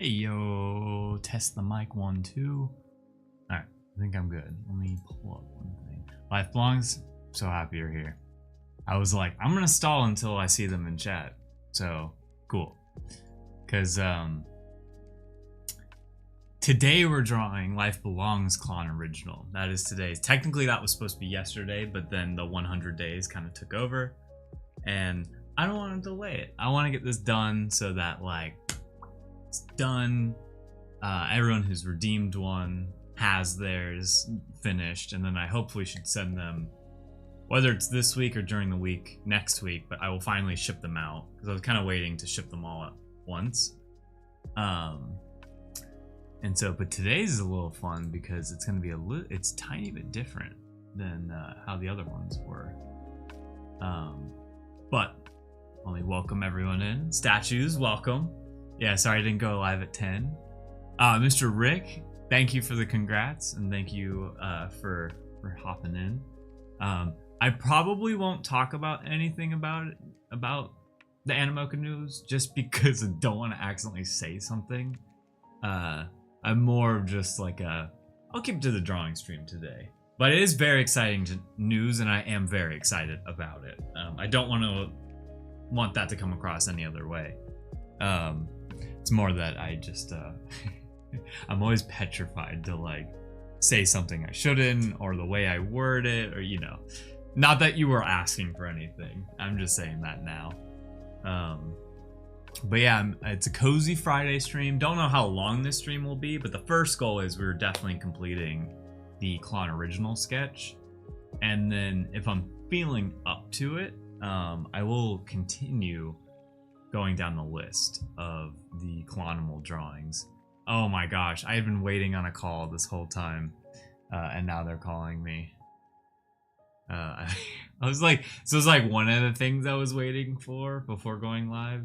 Hey yo, test the mic 1, 2. Alright, I think I'm good. Let me pull up one thing. Life belongs, so happy you're here. I was like, I'm gonna stall until I see them in chat. So, cool. Cause today we're drawing Life Belongs Clon Original. That is today's. Technically that was supposed to be yesterday, but then the 100 days kind of took over. And I don't want to delay it. I want to get this done so that like it's done. Everyone who's redeemed one has theirs finished, and then I hopefully should send them, whether it's this week or during the week next week, but I will finally ship them out because I was kind of waiting to ship them all at once. And so, but today's is a little fun because it's going to be it's tiny bit different than how the other ones were. But let me welcome everyone in. Statues, welcome. Yeah, sorry I didn't go live at 10. Mr. Rick, thank you for the congrats, and thank you for hopping in. I probably won't talk about anything about the Animoca news just because I don't want to accidentally say something. I'm more of just like I'll keep it to the drawing stream today. But it is very exciting news, and I am very excited about it. I don't want that to come across any other way. It's more that I just I'm always petrified to like say something I shouldn't, or the way I word it, or not that you were asking for anything. I'm just saying that now. But yeah, it's a cozy Friday stream. Don't know how long this stream will be, but the first goal is we're definitely completing the Clon original sketch, and then if I'm feeling up to it, I will continue going down the list of the Clonimal drawings. Oh my gosh, I've been waiting on a call this whole time, and now they're calling me. I was like, so it's like one of the things I was waiting for before going live.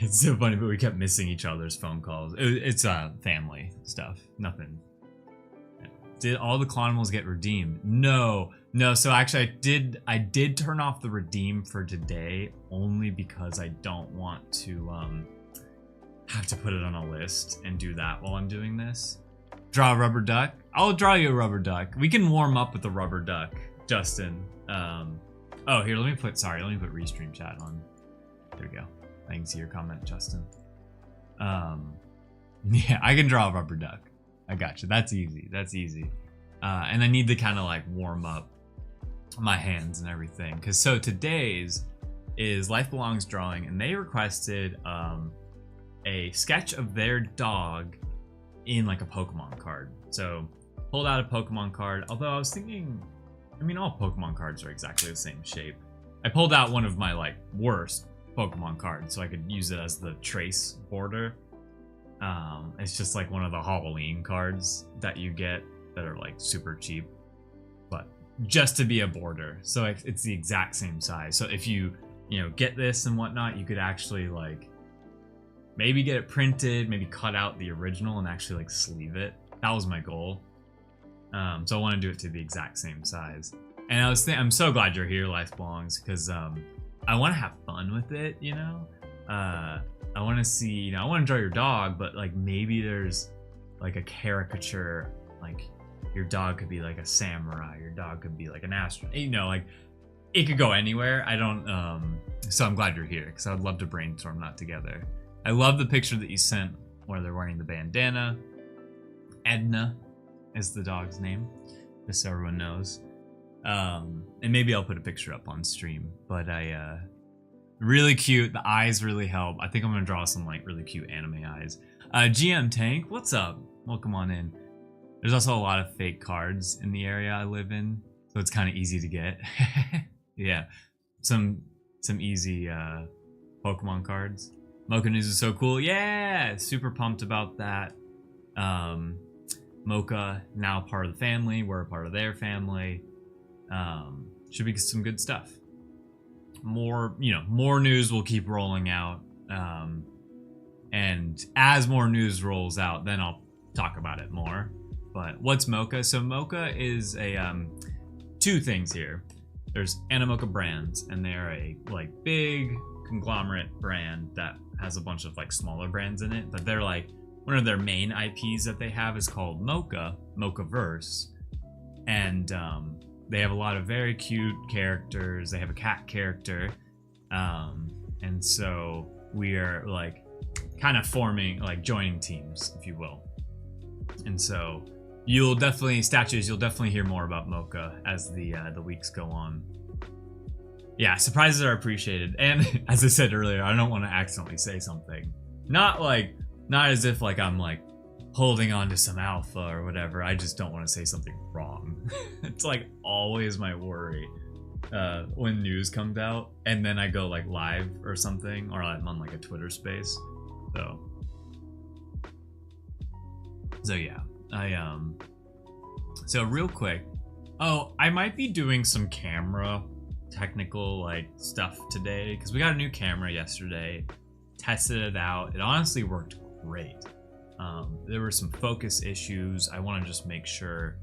It's so funny, but we kept missing each other's phone calls. It's family stuff, nothing. Did all the Clonimals get redeemed? No. So actually, I did turn off the redeem for today only because I don't want to have to put it on a list and do that while I'm doing this. Draw a rubber duck. I'll draw you a rubber duck. We can warm up with the rubber duck, Justin. Oh, here, let me put restream chat on. There we go. I can see your comment, Justin. Yeah, I can draw a rubber duck. I got you. That's easy. And I need to kind of like warm up my hands and everything. Because so today's is Life Belongs drawing, and they requested a sketch of their dog in like a Pokemon card. So pulled out a Pokemon card. Although I was thinking, I mean, all Pokemon cards are exactly the same shape. I pulled out one of my like worst Pokemon cards so I could use it as the trace border. It's just like one of the Halloween cards that you get that are like super cheap, but just to be a border. So it's the exact same size. So if you get this and whatnot, you could actually like maybe get it printed, maybe cut out the original and actually like sleeve it. That was my goal. So I want to do it to the exact same size. And I'm so glad you're here, Life Belongs, because I want to have fun with it, I want to see, I want to draw your dog, but like maybe there's like a caricature, like your dog could be like a samurai, your dog could be like an astronaut, like it could go anywhere. I don't, so I'm glad you're here because I would love to brainstorm that together. I love the picture that you sent where they're wearing the bandana. Edna is the dog's name, just so everyone knows. And maybe I'll put a picture up on stream, but really cute. The eyes really help. I think I'm gonna draw some like really cute anime eyes. GM Tank, what's up? Welcome on in. There's also a lot of fake cards in the area I live in, so it's kind of easy to get. Yeah, some easy Pokemon cards. Mocha News is so cool. Yeah, super pumped about that. Mocha now part of the family. We're a part of their family. Should be some good stuff. More news will keep rolling out, and as more news rolls out, then I'll talk about it more. But what's Mocha? So Mocha is a two things here. there's Animoca Brands, and they're a like big conglomerate brand that has a bunch of like smaller brands in it, but they're like one of their main IPs that they have is called Mochaverse, and they have a lot of very cute characters. They have a cat character, and so we are like kind of forming, like joining teams, if you will. And so you'll definitely hear more about Mocha as the weeks go on. Yeah, surprises are appreciated, and as I said earlier, I don't want to accidentally say something. Not as if like I'm like holding on to some alpha or whatever. I just don't want to say something wrong. It's like always my worry when news comes out and then I go like live or something, or I'm on like a Twitter space. So yeah, so real quick, I might be doing some camera technical like stuff today because we got a new camera yesterday, tested it out. It honestly worked great. There were some focus issues. I want to just make sure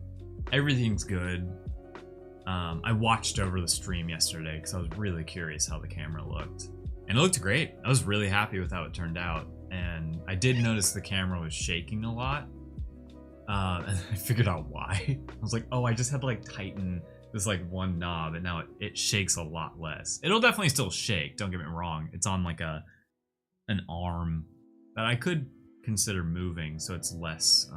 everything's good. I watched over the stream yesterday because I was really curious how the camera looked, and it looked great. I was really happy with how it turned out, and I did notice the camera was shaking a lot. And I figured out why. I was like, oh, I just had to like tighten this like one knob, and now it shakes a lot less. It'll definitely still shake, don't get me wrong. It's on like an arm that I could consider moving, so it's less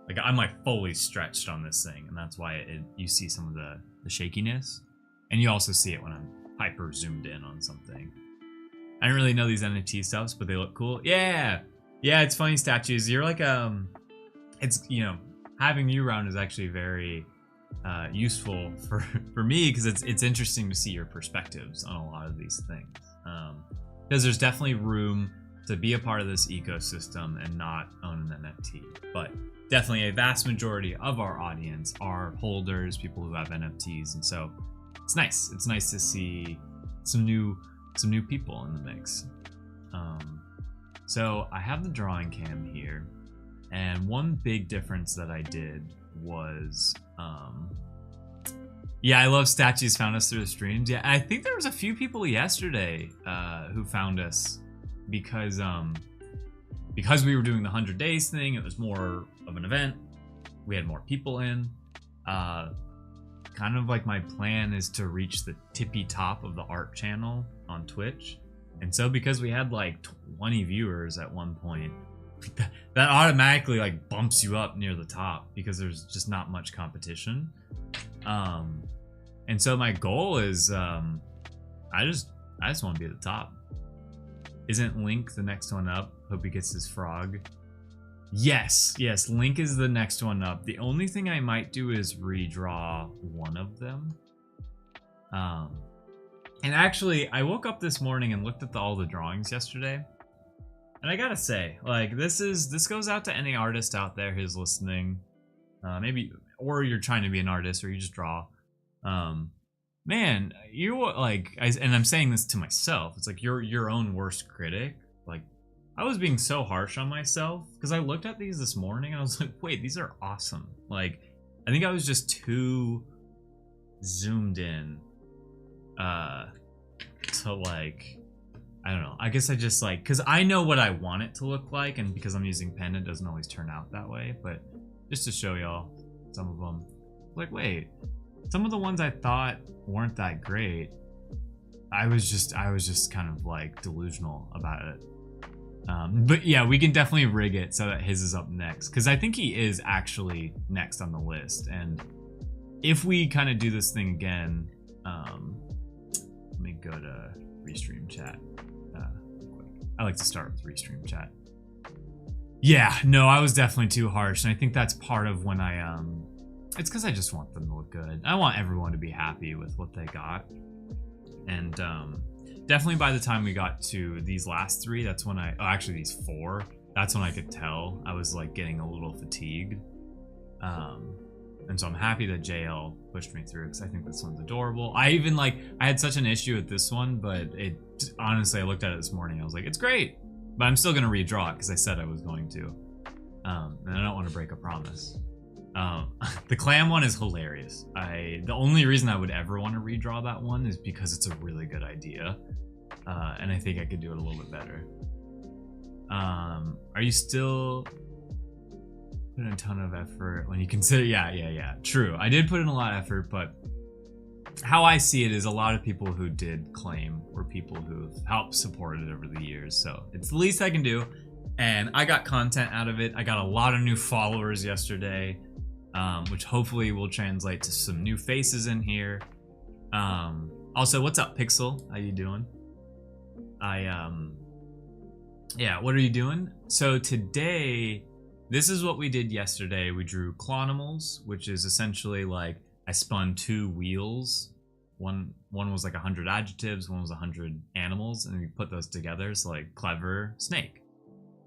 like I'm like fully stretched on this thing, and that's why you see some of the shakiness, and you also see it when I'm hyper zoomed in on something. I don't really know these NFT stuffs, but they look cool. Yeah, it's funny, Statues. You're like it's, you know, having you around is actually very useful for me because it's interesting to see your perspectives on a lot of these things, because there's definitely room to be a part of this ecosystem and not own an NFT, but definitely a vast majority of our audience are holders, people who have NFTs, and so it's nice to see some new people in the mix. So I have the drawing cam here, and one big difference that I did was yeah, I love Statues found us through the streams. Yeah, I think there was a few people yesterday who found us because we were doing the 100 days thing. It was more of an event. We had more people in. Kind of like my plan is to reach the tippy top of the art channel on Twitch. And so because we had like 20 viewers at one point, that automatically like bumps you up near the top because there's just not much competition. And so my goal is I just want to be at the top. Isn't Link the next one up? Hope he gets his frog. Yes, Link is the next one up. The only thing I might do is redraw one of them. And actually, I woke up this morning and looked at all the drawings yesterday. And I gotta say, like, this goes out to any artist out there who's listening. Maybe, or you're trying to be an artist, or you just draw. Man, you like, and I'm saying this to myself. It's like you're your own worst critic. Like, I was being so harsh on myself because I looked at these this morning and I was like, wait, these are awesome. Like, I think I was just too zoomed in to like, I don't know. I guess I just like, because I know what I want it to look like, and because I'm using pen, it doesn't always turn out that way. But just to show y'all some of them, like, wait, some of the ones I thought weren't that great, I was just kind of like delusional about it. But yeah, we can definitely rig it so that his is up next, because I think he is actually next on the list. And if we kind of do this thing again, let me go to restream chat quick. I like to start with restream chat. Yeah, no, I was definitely too harsh, and I think that's part of when I it's because I just want them to look good. I want everyone to be happy with what they got. And definitely by the time we got to these last three, that's when actually these four, that's when I could tell I was like getting a little fatigued. And so I'm happy that JL pushed me through because I think this one's adorable. I had such an issue with this one, but it honestly, I looked at it this morning, I was like, it's great, but I'm still gonna redraw it because I said I was going to. And I don't want to break a promise. The clam one is hilarious. The only reason I would ever want to redraw that one is because it's a really good idea. And I think I could do it a little bit better. Are you still putting a ton of effort when you consider? Yeah. True. I did put in a lot of effort, but how I see it is a lot of people who did claim were people who've helped support it over the years. So it's the least I can do. And I got content out of it. I got a lot of new followers yesterday, which hopefully will translate to some new faces in here. Also, what's up, Pixel? How you doing? Yeah, what are you doing? So today, this is what we did yesterday. We drew Clonimals, which is essentially like I spun 2 wheels. One was like 100 adjectives, one was 100 animals, and we put those together. So like clever snake.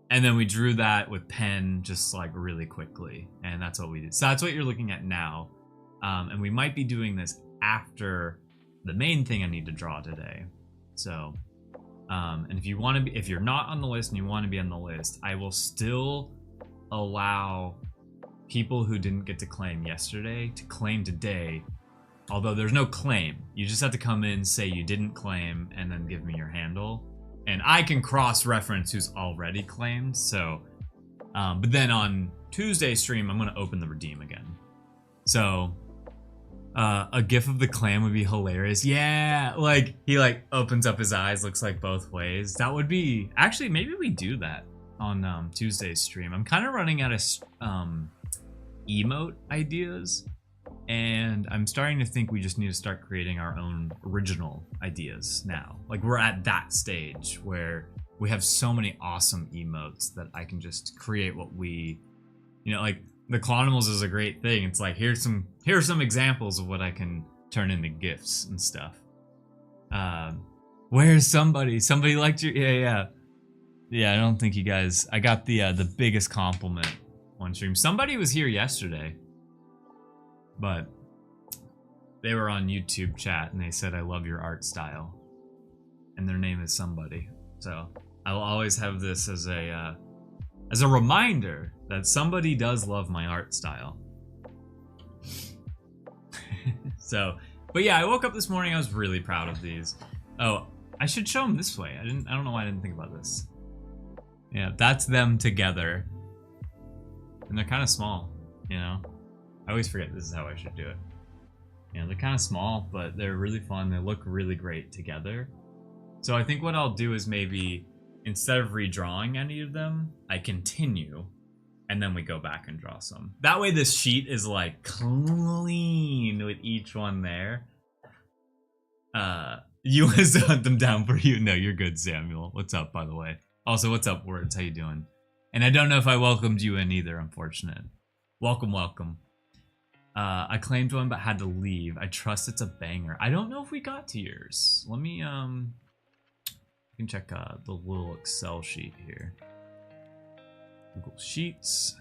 And then we drew that with pen just like really quickly. And that's what we did. So that's what you're looking at now. And we might be doing this after the main thing I need to draw today. So, and if you want to be, if you're not on the list and you want to be on the list, I will still allow people who didn't get to claim yesterday to claim today. Although there's no claim. You just have to come in, say you didn't claim, and then give me your handle. And I can cross-reference who's already claimed, so... but then on Tuesday's stream, I'm going to open the redeem again. So, a gif of the clam would be hilarious. Yeah, like, he, like, opens up his eyes, looks like both ways. That would be... Actually, maybe we do that on Tuesday's stream. I'm kind of running out of emote ideas. And I'm starting to think we just need to start creating our own original ideas now. Like, we're at that stage where we have so many awesome emotes that I can just create what we, you know, like the Clonimals is a great thing. It's like, here are some examples of what I can turn into GIFs and stuff. Where's somebody? Somebody liked your, yeah. I don't think you guys, I got the biggest compliment on stream. Somebody was here yesterday. But they were on YouTube chat and they said, I love your art style. And their name is somebody. So I'll always have this as a reminder that somebody does love my art style. So, but yeah, I woke up this morning, I was really proud of these. Oh, I should show them this way. I don't know why I didn't think about this. Yeah, that's them together. And they're kind of small, you know? I always forget this is how I should do it. You know, they're kind of small, but they're really fun. They look really great together. So I think what I'll do is maybe, instead of redrawing any of them, I continue, and then we go back and draw some. That way this sheet is like clean with each one there. You want to hunt them down for you? No, you're good, Samuel. What's up, by the way? Also, what's up, Words? How you doing? And I don't know if I welcomed you in either, unfortunate. Welcome, welcome. I claimed one but had to leave. I trust it's a banger. I don't know if we got to yours. Let me, you can check the little Excel sheet here. Google Sheets.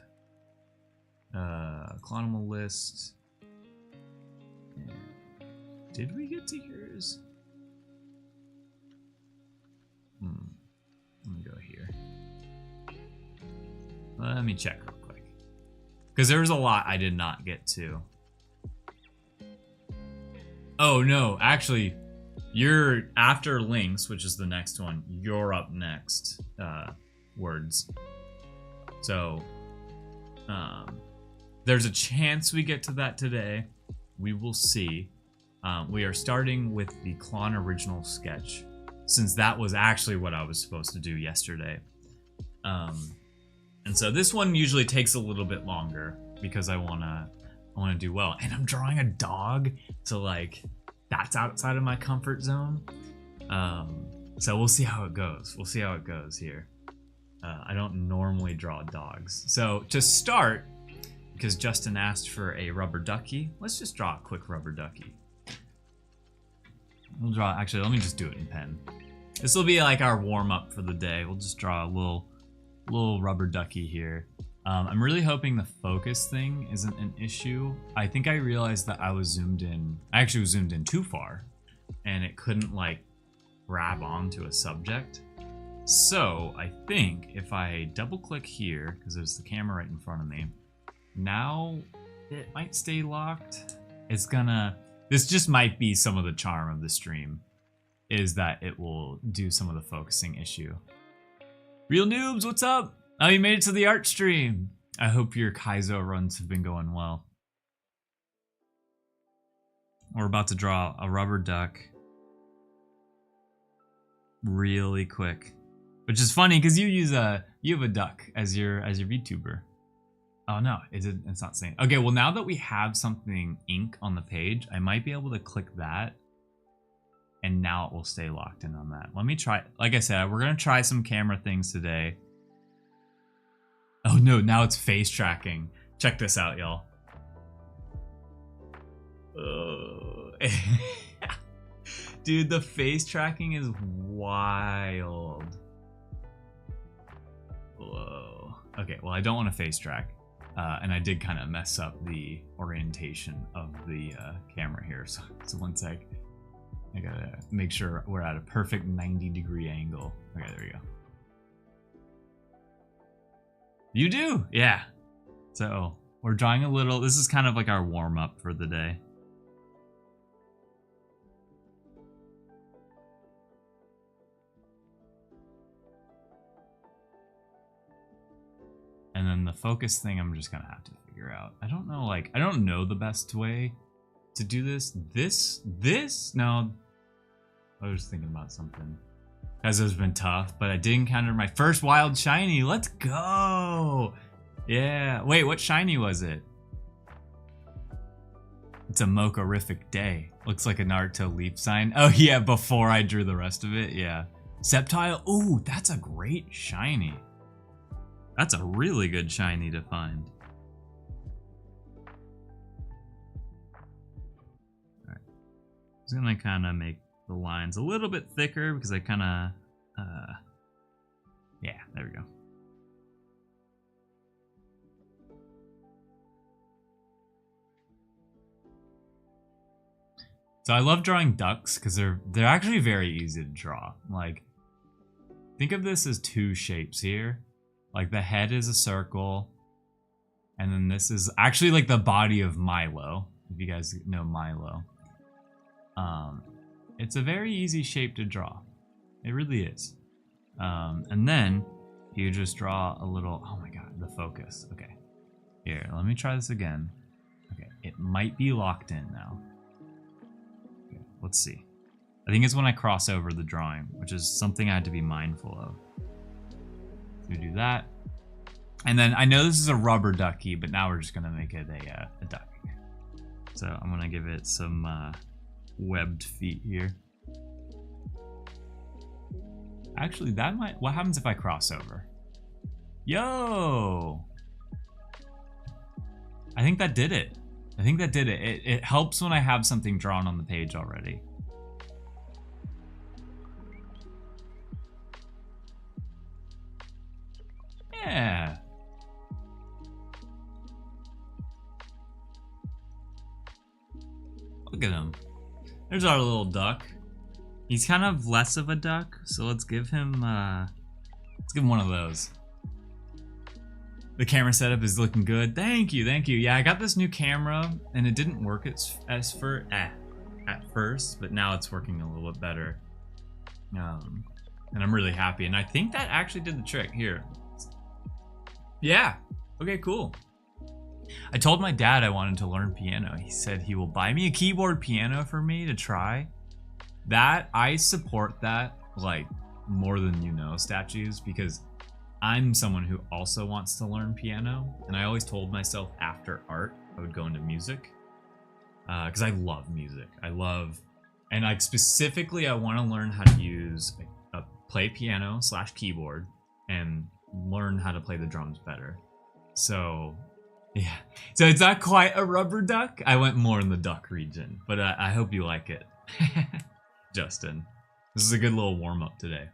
Clonimal list. Did we get to yours? Let me go here. Let me check real quick. Because there was a lot I did not get to. Oh no, actually, you're after links, which is the next one. You're up next, Words. So, there's a chance we get to that today. We will see. We are starting with the Clon original sketch, since that was actually what I was supposed to do yesterday. And so this one usually takes a little bit longer because I wanna do well. And I'm drawing a dog, so like that's outside of my comfort zone. So we'll see how it goes. We'll see how it goes here. I don't normally draw dogs. So to start, because Justin asked for a rubber ducky, let's just draw a quick rubber ducky. We'll draw, actually, let me just do it in pen. This will be like our warm up for the day. We'll just draw a little rubber ducky here. I'm really hoping the focus thing isn't an issue. I think I realized that I was zoomed in. I actually was zoomed in too far, and it couldn't like grab onto a subject. So I think if I double click here, because there's the camera right in front of me, now it might stay locked. It's gonna, this just might be some of the charm of the stream, is that it will do some of the focusing issue. Real Noobs, what's up? Oh, you made it to the art stream. I hope your Kaizo runs have been going well. We're about to draw a rubber duck really quick, which is funny because you have a duck as your VTuber. Oh no, it's not saying. Okay, well now that we have something ink on the page, I might be able to click that, and now it will stay locked in on that. Let me try. Like I said, we're gonna try some camera things today. Oh no, now it's face tracking. Check this out, y'all. Dude, the face tracking is wild. Whoa. Okay, well I don't want to face track. And I did kind of mess up the orientation of the camera here. So 1 sec. I gotta make sure we're at a perfect 90-degree angle. Okay, there we go. You do? Yeah. So we're drawing a little, this is kind of like our warm up for the day. And then the focus thing, I'm just gonna have to figure out. I don't know, like, I don't know the best way to do this. No. I was thinking about something. Because it's been tough, but I did encounter my first wild shiny. Let's go! Yeah. Wait, what shiny was it? It's a mocha-rific day. Looks like a Naruto leap sign. Oh yeah, before I drew the rest of it, yeah. Sceptile, ooh, that's a great shiny. That's a really good shiny to find. Alright. I'm just gonna kind of make the lines a little bit thicker because I kind of, yeah, there we go. So I love drawing ducks because they're actually very easy to draw. Like, think of this as two shapes here. Like the head is a circle, and then this is actually like the body of Milo, if you guys know Milo. It's a very easy shape to draw. It really is. And then you just draw a little, oh my god, the focus. Okay, here, let me try this again. Okay, it might be locked in now. Okay, let's see. I think it's when I cross over the drawing, which is something I had to be mindful of. We do that, and then I know this is a rubber ducky, but now we're just gonna make it a duck. So I'm gonna give it some webbed feet here. Actually, that might. What happens if I cross over? Yo! I think that did it. I think that did it. It helps when I have something drawn on the page already. Yeah. Look at him. There's our little duck. He's kind of less of a duck, so let's give him one of those. The camera setup is looking good. Thank you, thank you. Yeah, I got this new camera and it didn't work at first, but now it's working a little bit better. And I'm really happy. And I think that actually did the trick here. Yeah. Okay, cool. I told my dad I wanted to learn piano. He said he will buy me a keyboard piano for me to try. That, I support that, like, more than you know, statues, because I'm someone who also wants to learn piano. And I always told myself after art, I would go into music. Because I love music. And like specifically, I want to learn how to use, play piano / keyboard and learn how to play the drums better. So yeah, so it's not quite a rubber duck. I went more in the duck region, but I hope you like it. Justin, this is a good little warm-up today.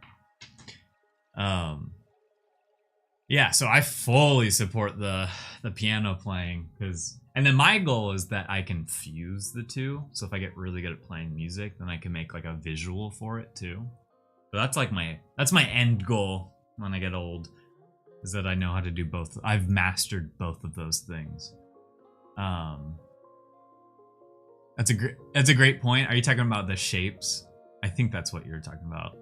Yeah, so I fully support the piano playing, and then my goal is that I can fuse the two. So if I get really good at playing music, then I can make like a visual for it too. So that's like that's my end goal when I get old, is that I know how to do both. I've mastered both of those things. Um, that's a great point. Are you talking about the shapes? I think that's what you're talking about.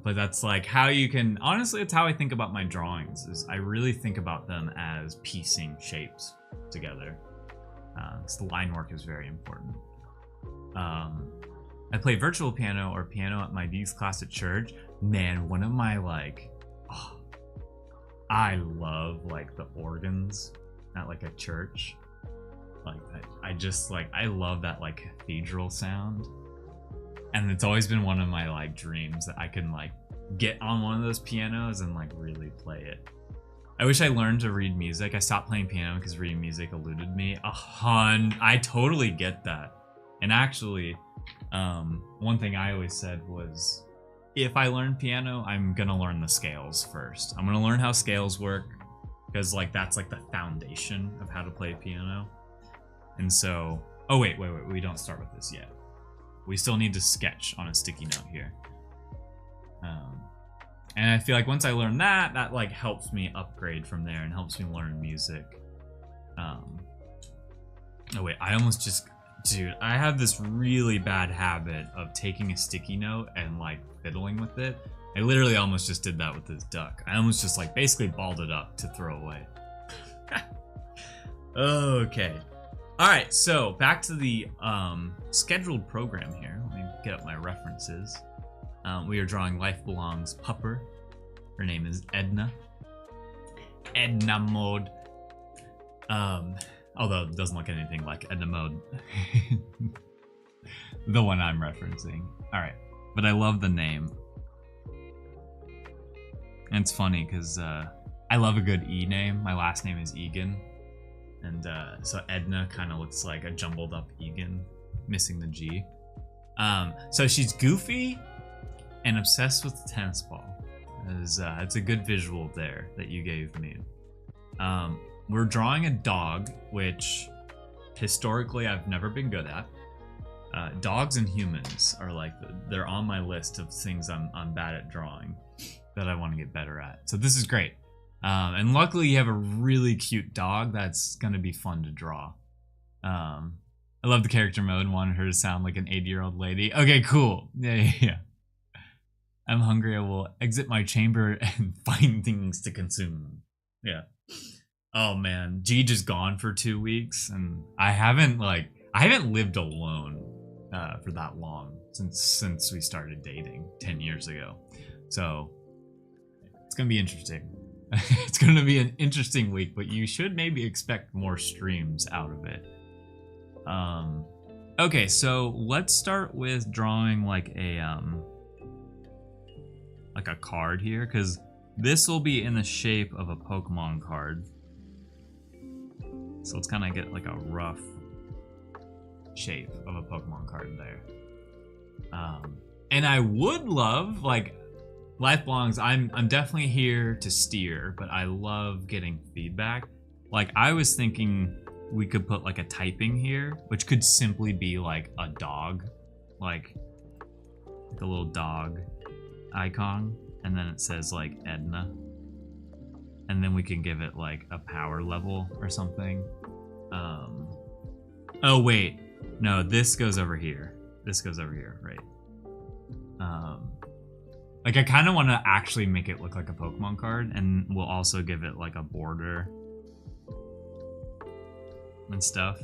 But that's like how you can, honestly, it's how I think about my drawings, is I really think about them as piecing shapes together. So the line work is very important. I play virtual piano or piano at my youth class at church. Man, one of my like, oh, I love like the organs at like a church. Like I just like, I love that like cathedral sound. And it's always been one of my like dreams that I can like get on one of those pianos and like really play it. I wish I learned to read music. I stopped playing piano because reading music eluded me. I totally get that. And actually, one thing I always said was, if I learn piano, I'm gonna learn the scales first. I'm gonna learn how scales work, because like that's like the foundation of how to play piano. And so, oh wait, we don't start with this yet. We still need to sketch on a sticky note here. And I feel like once I learn that, that like helps me upgrade from there and helps me learn music. Oh wait, I almost just, dude, I have this really bad habit of taking a sticky note and like fiddling with it. I literally almost just did that with this duck. I almost just like basically balled it up to throw away. Okay. All right, so back to the scheduled program here. Let me get up my references. We are drawing Life Belongs Pupper. Her name is Edna. Edna Mode. Although it doesn't look anything like Edna Mode. The one I'm referencing. All right, but I love the name. And it's funny because I love a good E name. My last name is Egan. And so Edna kind of looks like a jumbled up Egan, missing the G. So she's goofy and obsessed with the tennis ball. It's a good visual there that you gave me. We're drawing a dog, which historically I've never been good at. Dogs and humans are like, they're on my list of things I'm bad at drawing that I want to get better at. So this is great. And luckily you have a really cute dog that's gonna be fun to draw. I love the character mode and wanted her to sound like an 80-year-old lady. Okay, cool. Yeah. I'm hungry, I will exit my chamber and find things to consume. Yeah. Oh man, G just gone for 2 weeks, and I haven't lived alone for that long since we started dating 10 years ago. So it's gonna be interesting. It's going to be an interesting week, but you should maybe expect more streams out of it. Okay, so let's start with drawing like a card here, because this will be in the shape of a Pokemon card. So let's kind of get like a rough shape of a Pokemon card there. And I would love, like, Life Belongs, I'm definitely here to steer, but I love getting feedback. Like, I was thinking we could put like a typing here, which could simply be like a dog, like a little dog icon, and then it says like Edna, and then we can give it like a power level or something. Oh wait, no, this goes over here. This goes over here, right? Like, I kind of want to actually make it look like a Pokemon card, and we'll also give it like a border and stuff.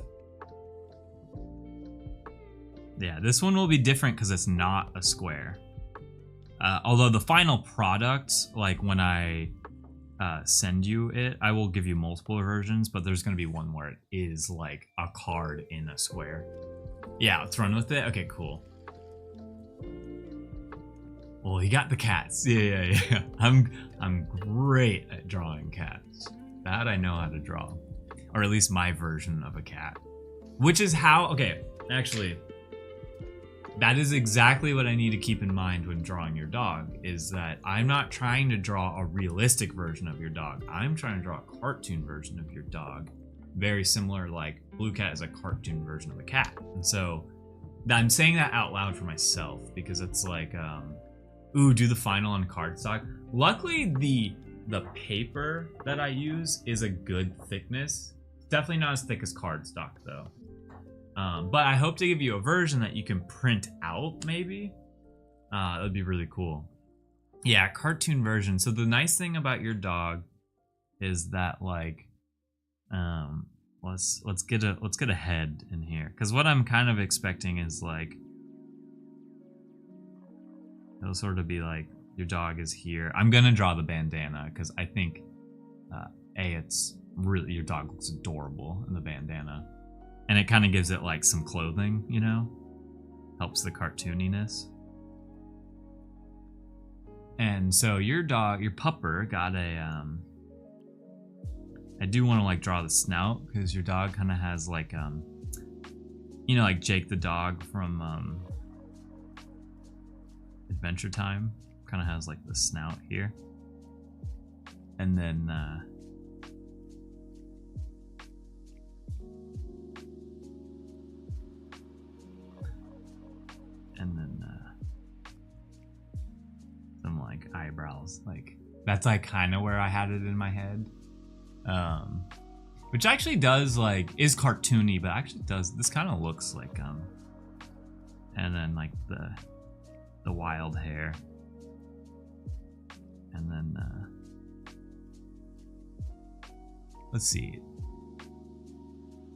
Yeah, this one will be different because it's not a square. Although the final product, like when I send you it, I will give you multiple versions, but there's going to be one where it is like a card in a square. Yeah, let's run with it. Okay, cool. Well, you got the cats. Yeah. I'm great at drawing cats. That I know how to draw. Or at least my version of a cat. Which is how, okay, actually, that is exactly what I need to keep in mind when drawing your dog, is that I'm not trying to draw a realistic version of your dog. I'm trying to draw a cartoon version of your dog. Very similar, like Blue Cat is a cartoon version of a cat. And so I'm saying that out loud for myself because it's like, ooh, do the final on cardstock. Luckily, the paper that I use is a good thickness. Definitely not as thick as cardstock though. But I hope to give you a version that you can print out, maybe. That would be really cool. Yeah, cartoon version. So the nice thing about your dog is that, like, let's get a head in here, because what I'm kind of expecting is like it'll sort of be like your dog is here. I'm gonna draw the bandana because I think it's really, your dog looks adorable in the bandana, and it kind of gives it like some clothing, you know, helps the cartooniness. And so your dog, your pupper, got a I do want to like draw the snout, because your dog kind of has like you know, like Jake the dog from Adventure Time, kind of has like the snout here. And then some like eyebrows. Like that's like kind of where I had it in my head. Which actually does, like, is cartoony, but actually does, this kind of looks like and then like the wild hair, and then let's see.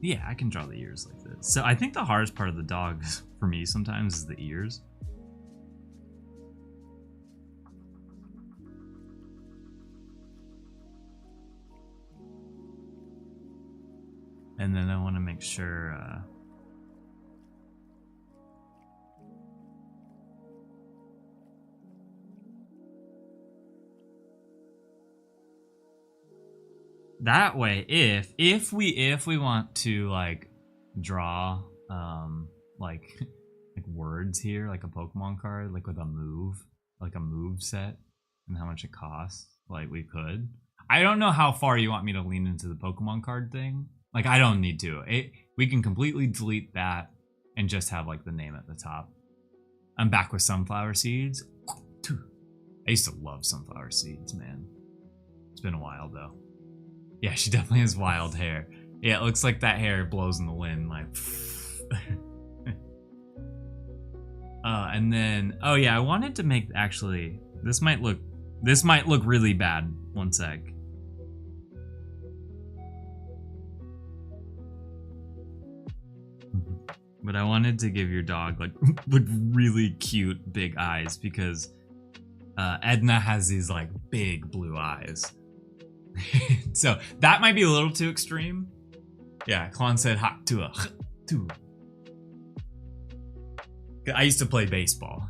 Yeah, I can draw the ears like this. So I think the hardest part of the dog for me sometimes is the ears. And then I want to make sure that way, if we want to like draw like words here, like a Pokemon card, like with a move, like a move set, and how much it costs, like we could. I don't know how far you want me to lean into the Pokemon card thing. Like, I don't need to. We can completely delete that and just have like the name at the top. I'm back with sunflower seeds. I used to love sunflower seeds, man. It's been a while though. Yeah, she definitely has wild hair. Yeah, it looks like that hair blows in the wind, like. And then, oh yeah, I wanted to make, actually, this might look really bad. One sec. But I wanted to give your dog like really cute big eyes, because Edna has these like big blue eyes. So that might be a little too extreme. Yeah, Clon said hot to a to. I used to play baseball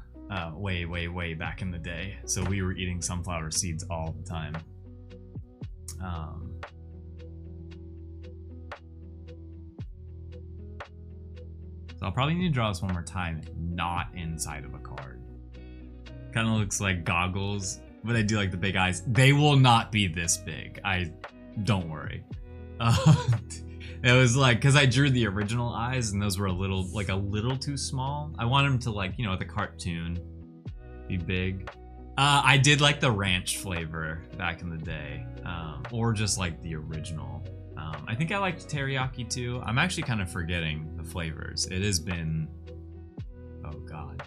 way back in the day, so we were eating sunflower seeds all the time. So I'll probably need to draw this one more time, not inside of a card. Kind of looks like goggles, but I do like the big eyes. They will not be this big. Don't worry. It was like, because I drew the original eyes and those were a little too small. I want them to, like, you know, the cartoon be big. I did like the ranch flavor back in the day, or just like the original. I think I liked teriyaki too. I'm actually kind of forgetting the flavors. It has been, oh God.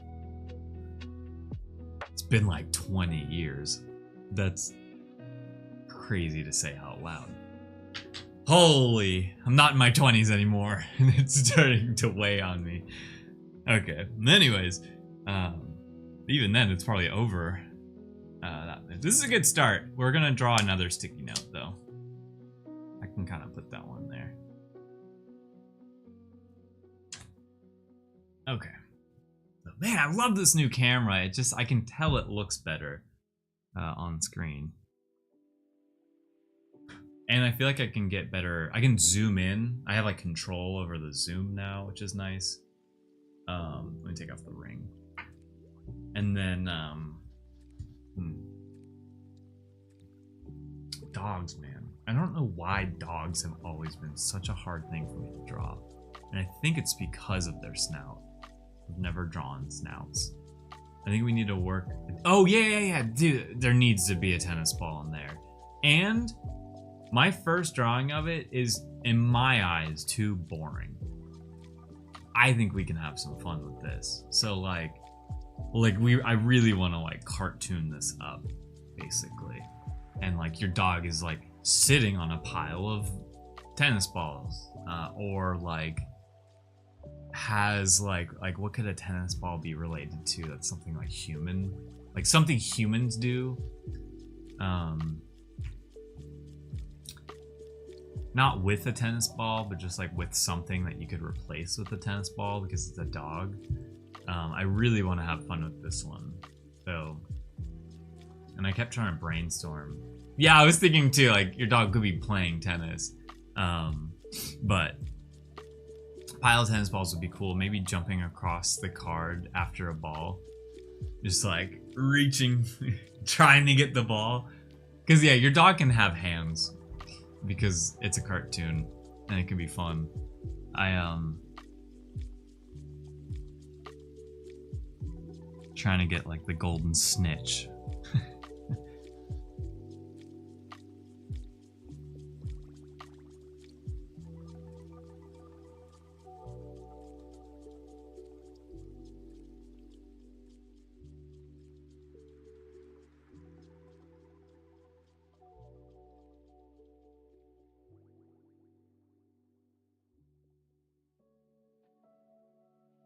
It's been like 20 years. That's crazy to say out loud. Holy, I'm not in my 20s anymore, and it's starting to weigh on me. Okay, anyways, even then it's probably over. This is a good start. We're gonna draw another sticky note though. I can kind of put that one there. Okay. So, man, I love this new camera. It just, I can tell it looks better on screen. And I feel like I can get better. I can zoom in. I have like control over the zoom now, which is nice. Let me take off the ring. And then, dogs, man. I don't know why dogs have always been such a hard thing for me to draw. And I think it's because of their snout. I've never drawn snouts. I think we need to work. Oh, yeah. Dude, there needs to be a tennis ball in there. And My first drawing of it is, in my eyes, too boring. I think we can have some fun with this. So like I really want to like cartoon this up, basically. And like your dog is like sitting on a pile of tennis balls, or like has like what could a tennis ball be related to? That's something like human, like something humans do. Not with a tennis ball, but just like with something that you could replace with a tennis ball because it's a dog. I really want to have fun with this one. So, and I kept trying to brainstorm. Yeah, I was thinking too, like your dog could be playing tennis. But pile of tennis balls would be cool. Maybe jumping across the card after a ball. Just like reaching, trying to get the ball. Because yeah, your dog can have hands because it's a cartoon and it can be fun. Trying to get like the golden snitch.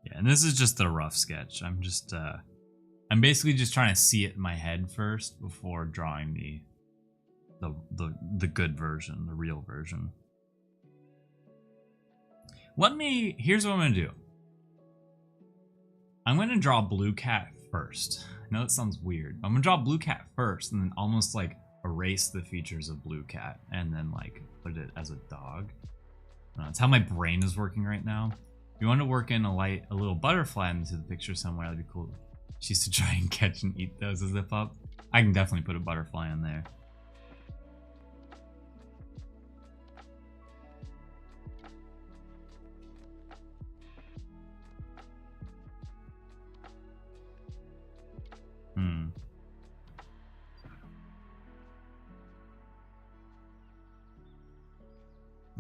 Yeah, and this is just a rough sketch. I'm basically just trying to see it in my head first before drawing the good version, the real version. Here's what I'm gonna do. I'm gonna draw Blue Cat first. I know that sounds weird. I'm gonna draw Blue Cat first and then almost like erase the features of Blue Cat and then like put it as a dog. That's how my brain is working right now. If you want to work in a little butterfly into the picture somewhere, that'd be cool. She used to try and catch and eat those as a pup. I can definitely put a butterfly in there.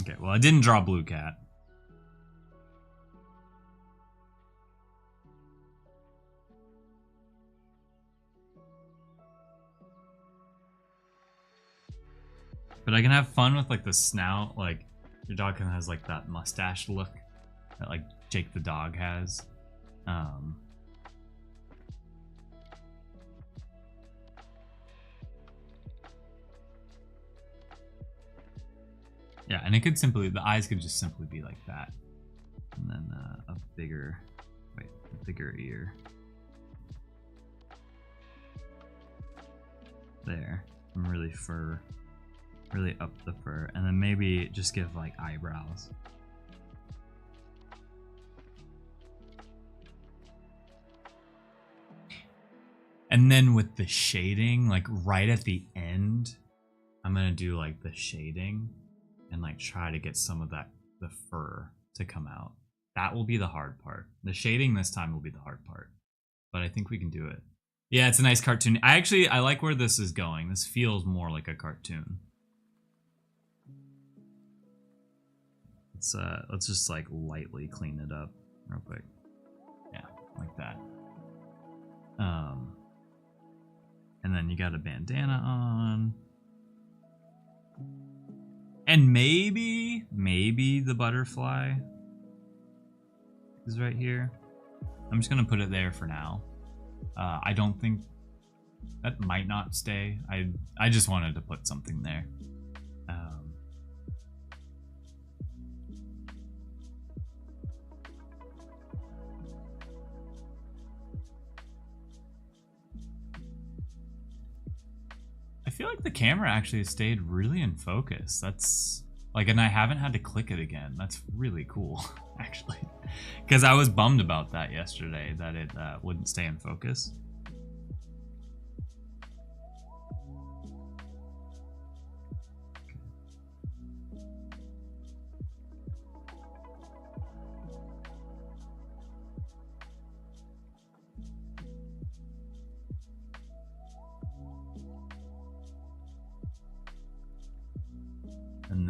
Okay, well I didn't draw Blue Cat. But I can have fun with like the snout, like your dog kind of has like that mustache look that like Jake the dog has. Yeah, and it could the eyes could just simply be like that. And then a bigger ear. There, and really up the fur. And then maybe just give like eyebrows. And then with the shading, like right at the end, I'm gonna do like the shading and like try to get some of the fur to come out. That will be the hard part. The shading this time will be the hard part, but I think we can do it. Yeah, it's a nice cartoon. I like where this is going. This feels more like a cartoon. Let's just like lightly clean it up real quick. Yeah, like that. And then you got a bandana on. And maybe the butterfly is right here. I'm just gonna put it there for now. I don't think that might not stay. I just wanted to put something there. I feel like the camera actually stayed really in focus. That's like, and I haven't had to click it again. That's really cool, actually, because I was bummed about that yesterday, that it wouldn't stay in focus.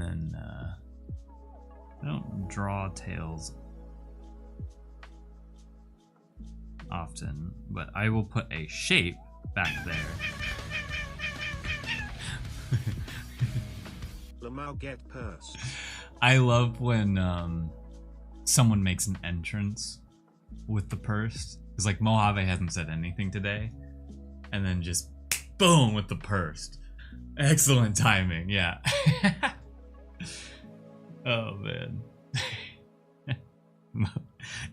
then I don't draw tails often, but I will put a shape back there. Lamau get pursed. I love when someone makes an entrance with the purse. It's like Mojave hasn't said anything today, and then just boom with the purse. Excellent timing, yeah. Oh man.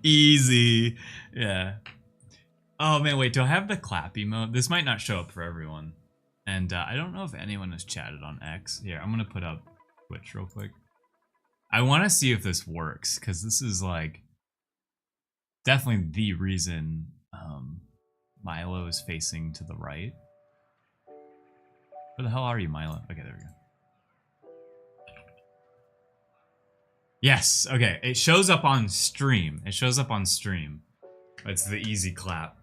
Easy. Yeah. Oh man, wait, do I have the clap emote? This might not show up for everyone. And I don't know if anyone has chatted on X. Here, I'm gonna put up Twitch real quick. I want to see if this works, because this is like definitely the reason Milo is facing to the right. Where the hell are you, Milo? Okay, there we go. Yes, okay, it shows up on stream. It shows up on stream. It's the easy clap.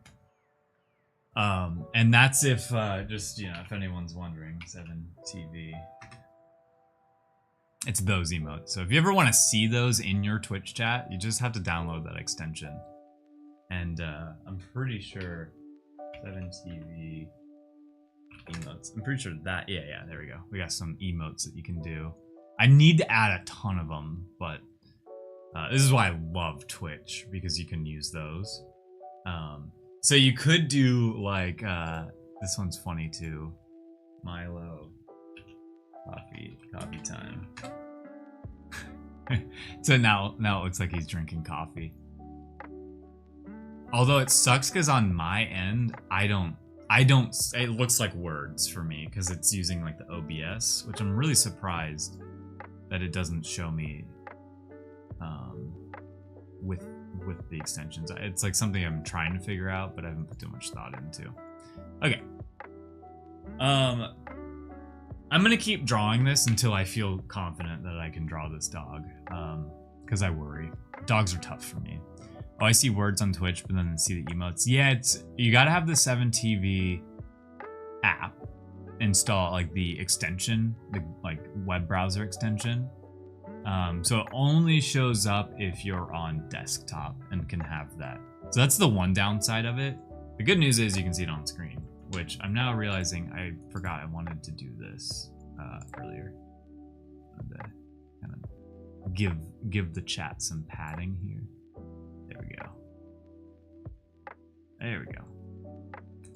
And that's if, just, you know, if anyone's wondering, 7TV. It's those emotes. So if you ever want to see those in your Twitch chat, you just have to download that extension. And I'm pretty sure 7TV emotes. I'm pretty sure that, yeah, there we go. We got some emotes that you can do. I need to add a ton of them, but this is why I love Twitch, because you can use those. So you could do like, this one's funny too. Milo, coffee time. So now it looks like he's drinking coffee. Although it sucks because on my end, I don't, it looks like words for me because it's using like the OBS, which I'm really surprised that it doesn't show me with the extensions. It's like something I'm trying to figure out, but I haven't put too much thought into. Okay. I'm gonna keep drawing this until I feel confident that I can draw this dog, because I worry. Dogs are tough for me. Oh, I see words on Twitch, but then see the emotes. Yeah, you gotta have the 7TV app install, like the extension, the like web browser extension. So it only shows up if you're on desktop and can have that. So that's the one downside of it. The good news is you can see it on screen, which I'm now realizing I forgot I wanted to do this earlier. And, kind of give the chat some padding here. There we go. There we go.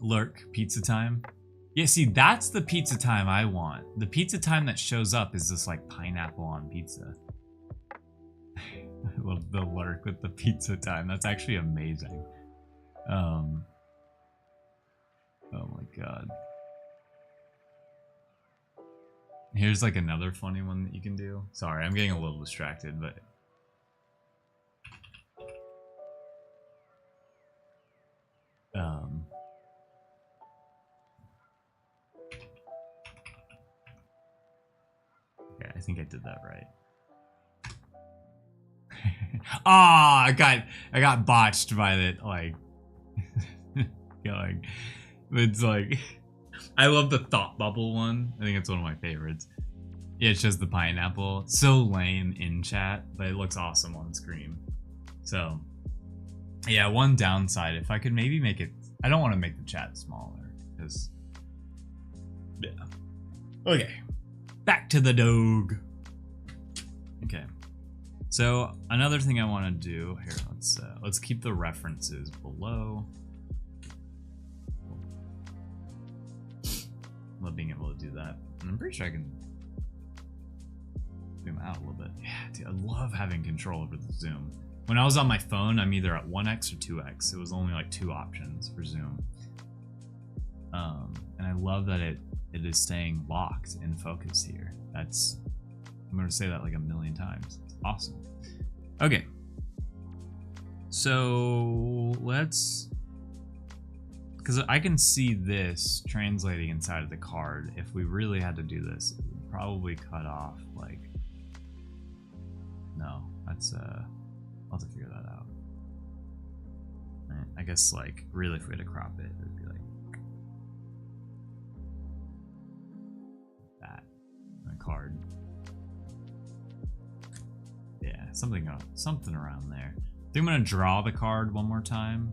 Lurk, pizza time. Yeah, see, that's the pizza time I want. The pizza time that shows up is this like pineapple on pizza. I love the lurk with the pizza time. That's actually amazing. Oh my god. Here's like another funny one that you can do. Sorry, I'm getting a little distracted, but okay, I think I did that right. Ah, I got botched by it, like going. It's like, I love the thought bubble one. I think it's one of my favorites. Yeah, it shows the pineapple. So lame in chat, but it looks awesome on screen. So yeah, one downside, if I could maybe make it, I don't want to make the chat smaller, because yeah. Okay, back to the dog. Okay, so another thing I want to do here, let's keep the references below. Love being able to do that, and I'm pretty sure I can zoom out a little bit. Yeah, dude, I love having control over the zoom. When I was on my phone, I'm either at 1x or 2x. It was only like 2 options for zoom. And I love that it is staying locked in focus here. I'm going to say that like a million times. It's awesome. Okay. So because I can see this translating inside of the card. If we really had to do this, it would probably cut off like, no, that's I'll have to figure that out. Right. I guess like really if we had to crop it, it would be like that on a card. Yeah, something around there. I think I'm gonna draw the card one more time.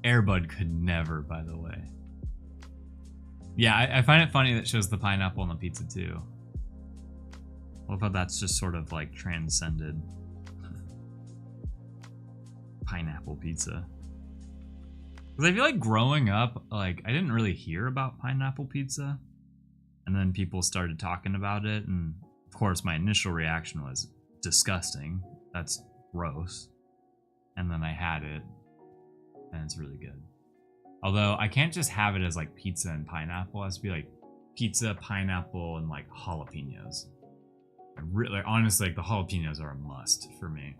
Airbud could never, by the way. Yeah, I find it funny that it shows the pineapple on the pizza too. I love how that's just sort of like transcended. Pineapple pizza. Because I feel like growing up, like I didn't really hear about pineapple pizza. And then people started talking about it, and of course my initial reaction was disgusting. That's gross. And then I had it, and it's really good. Although I can't just have it as like pizza and pineapple. It has to be like pizza, pineapple, and like jalapenos. Honestly, like the jalapenos are a must for me.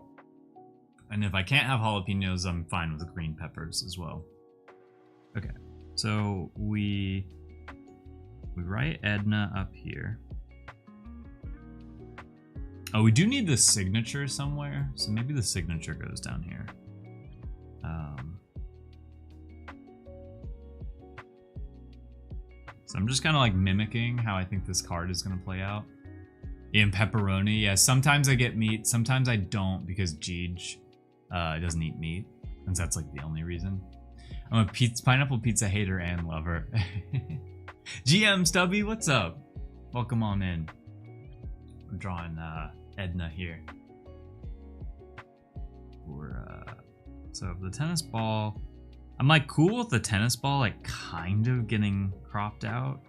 And if I can't have jalapenos, I'm fine with green peppers as well. Okay, so we write Edna up here. Oh, we do need the signature somewhere, so maybe the signature goes down here. So I'm just kind of like mimicking how I think this card is going to play out. And pepperoni, yeah, sometimes I get meat, sometimes I don't because Jeej doesn't eat meat, and that's like the only reason. I'm a pineapple pizza hater and lover. GM Stubby, what's up? Welcome on in. I'm drawing Edna here. So the tennis ball, I'm like cool with the tennis ball like kind of getting cropped out.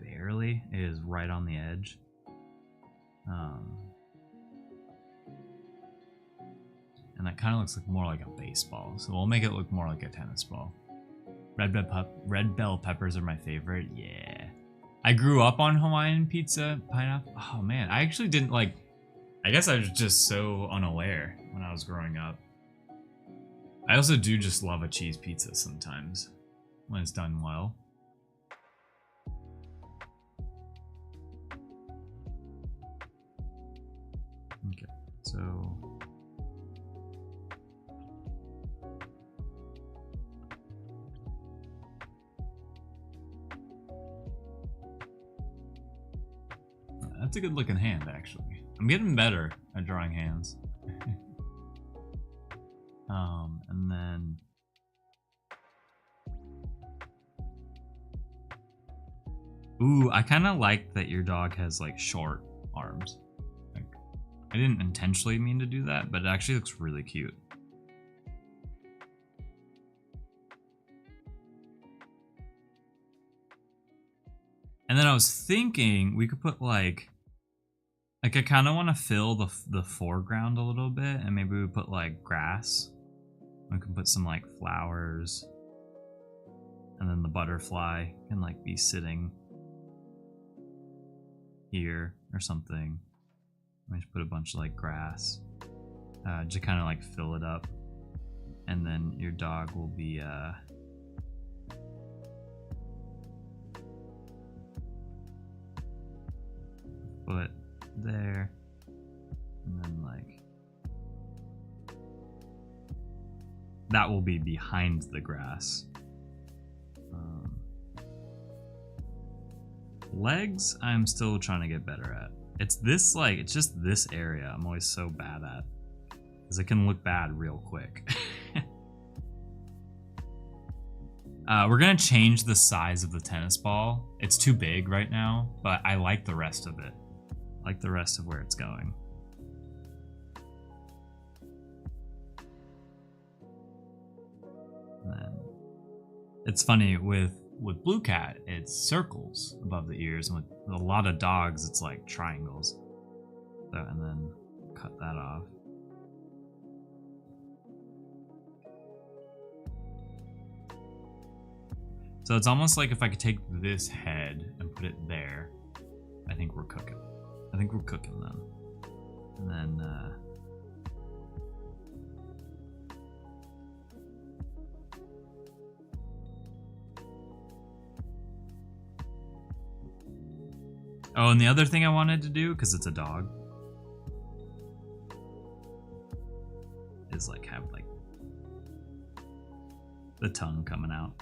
Barely. It is right on the edge. And that kind of looks like more like a baseball, so we'll make it look more like a tennis ball. Red bell peppers are my favorite. Yeah, I grew up on Hawaiian pizza, pineapple. Oh man, I actually didn't like. I guess I was just so unaware when I was growing up. I also do just love a cheese pizza sometimes when it's done well. Okay, so. That's a good looking hand, actually. I'm getting better at drawing hands. And then... Ooh, I kind of like that your dog has, like, short arms. Like, I didn't intentionally mean to do that, but it actually looks really cute. And then I was thinking we could put, like I kind of want to fill the foreground a little bit, and maybe we put like grass. We can put some like flowers, and then the butterfly can like be sitting here or something. I just put a bunch of like grass, to kind of like fill it up, and then your dog will be put there, and then like that will be behind the grass. Legs I'm still trying to get better at. It's this like it's just this area I'm always so bad at, because it can look bad real quick. We're gonna change the size of the tennis ball. It's too big right now, but I like the rest of it. I like the rest of where it's going. And then it's funny with Blue Cat, it's circles above the ears, and with a lot of dogs, it's like triangles. So, and then cut that off. So it's almost like if I could take this head and put it there, I think we're cooking. I think we're cooking then. And then, oh, and the other thing I wanted to do, because it's a dog, is like have like the tongue coming out.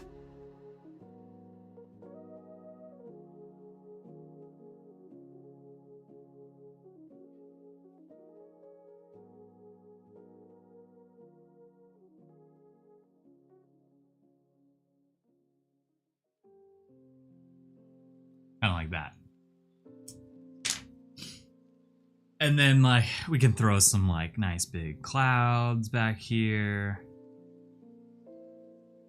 like that. And then like we can throw some like nice big clouds back here.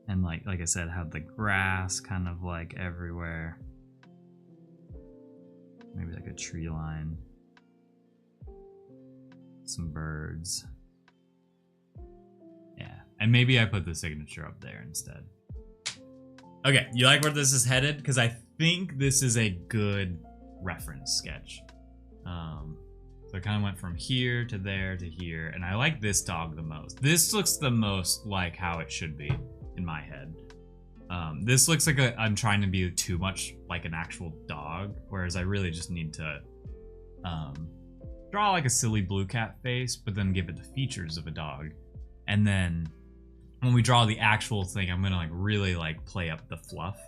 And like I said, have the grass kind of like everywhere. Maybe like a tree line. Some birds. Yeah. And maybe I put the signature up there instead. Okay, you like where this is headed? Because I think this is a good reference sketch. So I kind of went from here to there to here, and I like this dog the most. This looks the most like how it should be in my head. This looks like I'm trying to be too much like an actual dog, whereas I really just need to draw like a silly blue cat face, but then give it the features of a dog. And then when we draw the actual thing, I'm gonna like really like play up the fluff.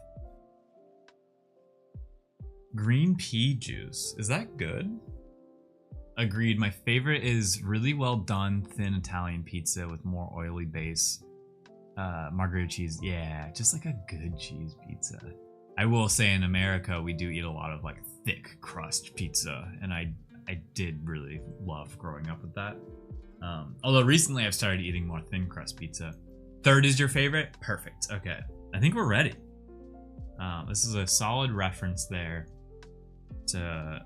Green pea juice, is that good? Agreed. My favorite is really well done thin Italian pizza with more oily base. Margherita cheese, yeah, just like a good cheese pizza. I will say in America we do eat a lot of like thick crust pizza, and I did really love growing up with that. Although recently I've started eating more thin crust pizza. Third is your favorite? Perfect. Okay, I think we're ready. This is a solid reference there to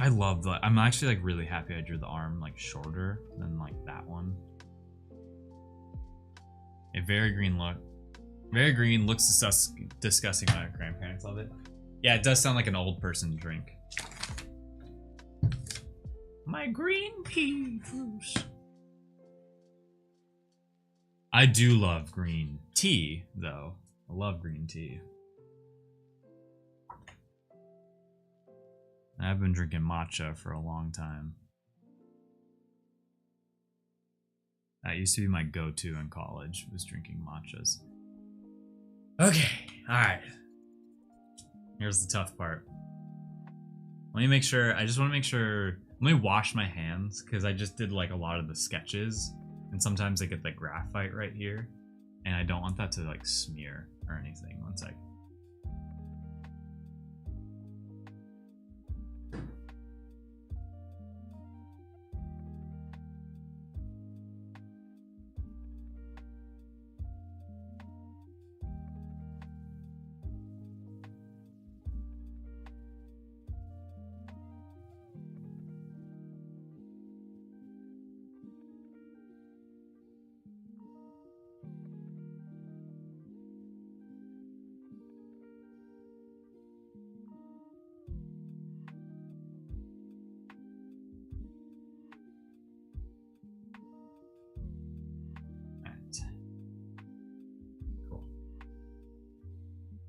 I love that. I'm actually like really happy I drew the arm like shorter than like that one. A very green look. Very green, looks disgusting. My grandparents love it. Yeah, it does sound like an old person drink. My green pea juice. I do love green tea, though. I love green tea. I've been drinking matcha for a long time. That used to be my go-to in college, was drinking matchas. Okay, alright. Here's the tough part. Let me make sure, I just want to make sure, let me wash my hands, because I just did like a lot of the sketches, and sometimes I get the graphite right here, and I don't want that to like smear or anything. One sec.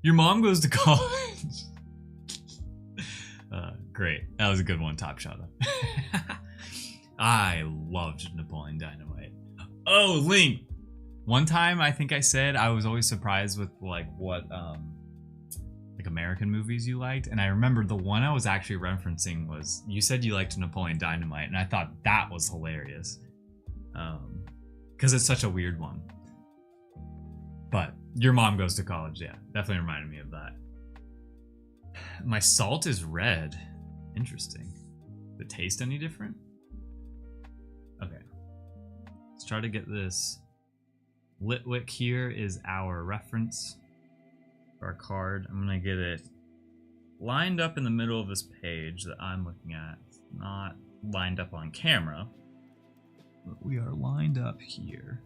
Your mom goes to college. Great. That was a good one, Top Shot. I loved Napoleon Dynamite. Oh, Link. One time I think I said I was always surprised with like what like American movies you liked, and I remember the one I was actually referencing was you said you liked Napoleon Dynamite, and I thought that was hilarious. Because it's such a weird one. But Your Mom Goes to College, yeah, definitely reminded me of that. My salt is red. Interesting. Does it taste any different? Okay. Let's try to get this. Litwick here is our reference for our card. I'm gonna get it lined up in the middle of this page that I'm looking at. It's not lined up on camera, but we are lined up here.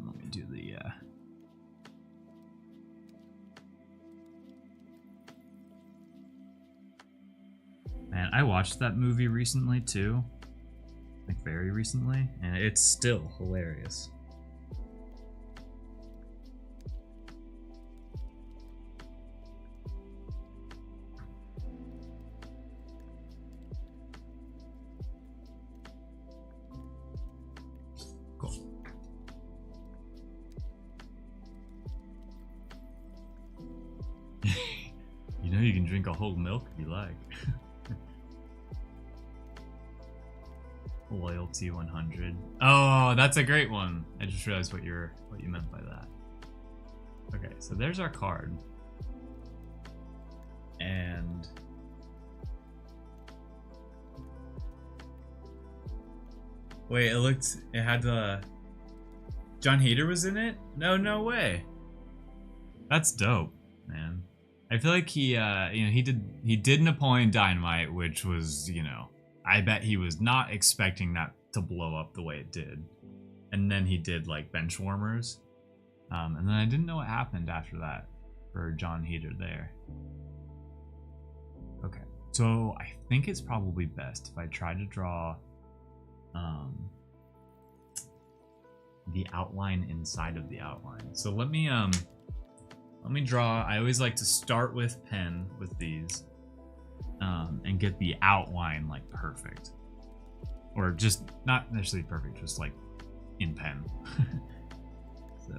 Let me do the Man, I watched that movie recently too. Like very recently, and it's still hilarious. Cool. You know you can drink a whole milk if you like. Loyalty 100. Oh, that's a great one. I just realized what you meant by that. Okay, so there's our card. Wait, it had John Hader was in it? No way. That's dope, man. I feel like he did Napoleon Dynamite, which was, I bet he was not expecting that to blow up the way it did. And then he did like Benchwarmers. And then I didn't know what happened after that for John Hader there. Okay, so I think it's probably best if I try to draw the outline inside of the outline. So let me draw. I always like to start with pen with these and get the outline like perfect, or just not necessarily perfect, just like in pen. So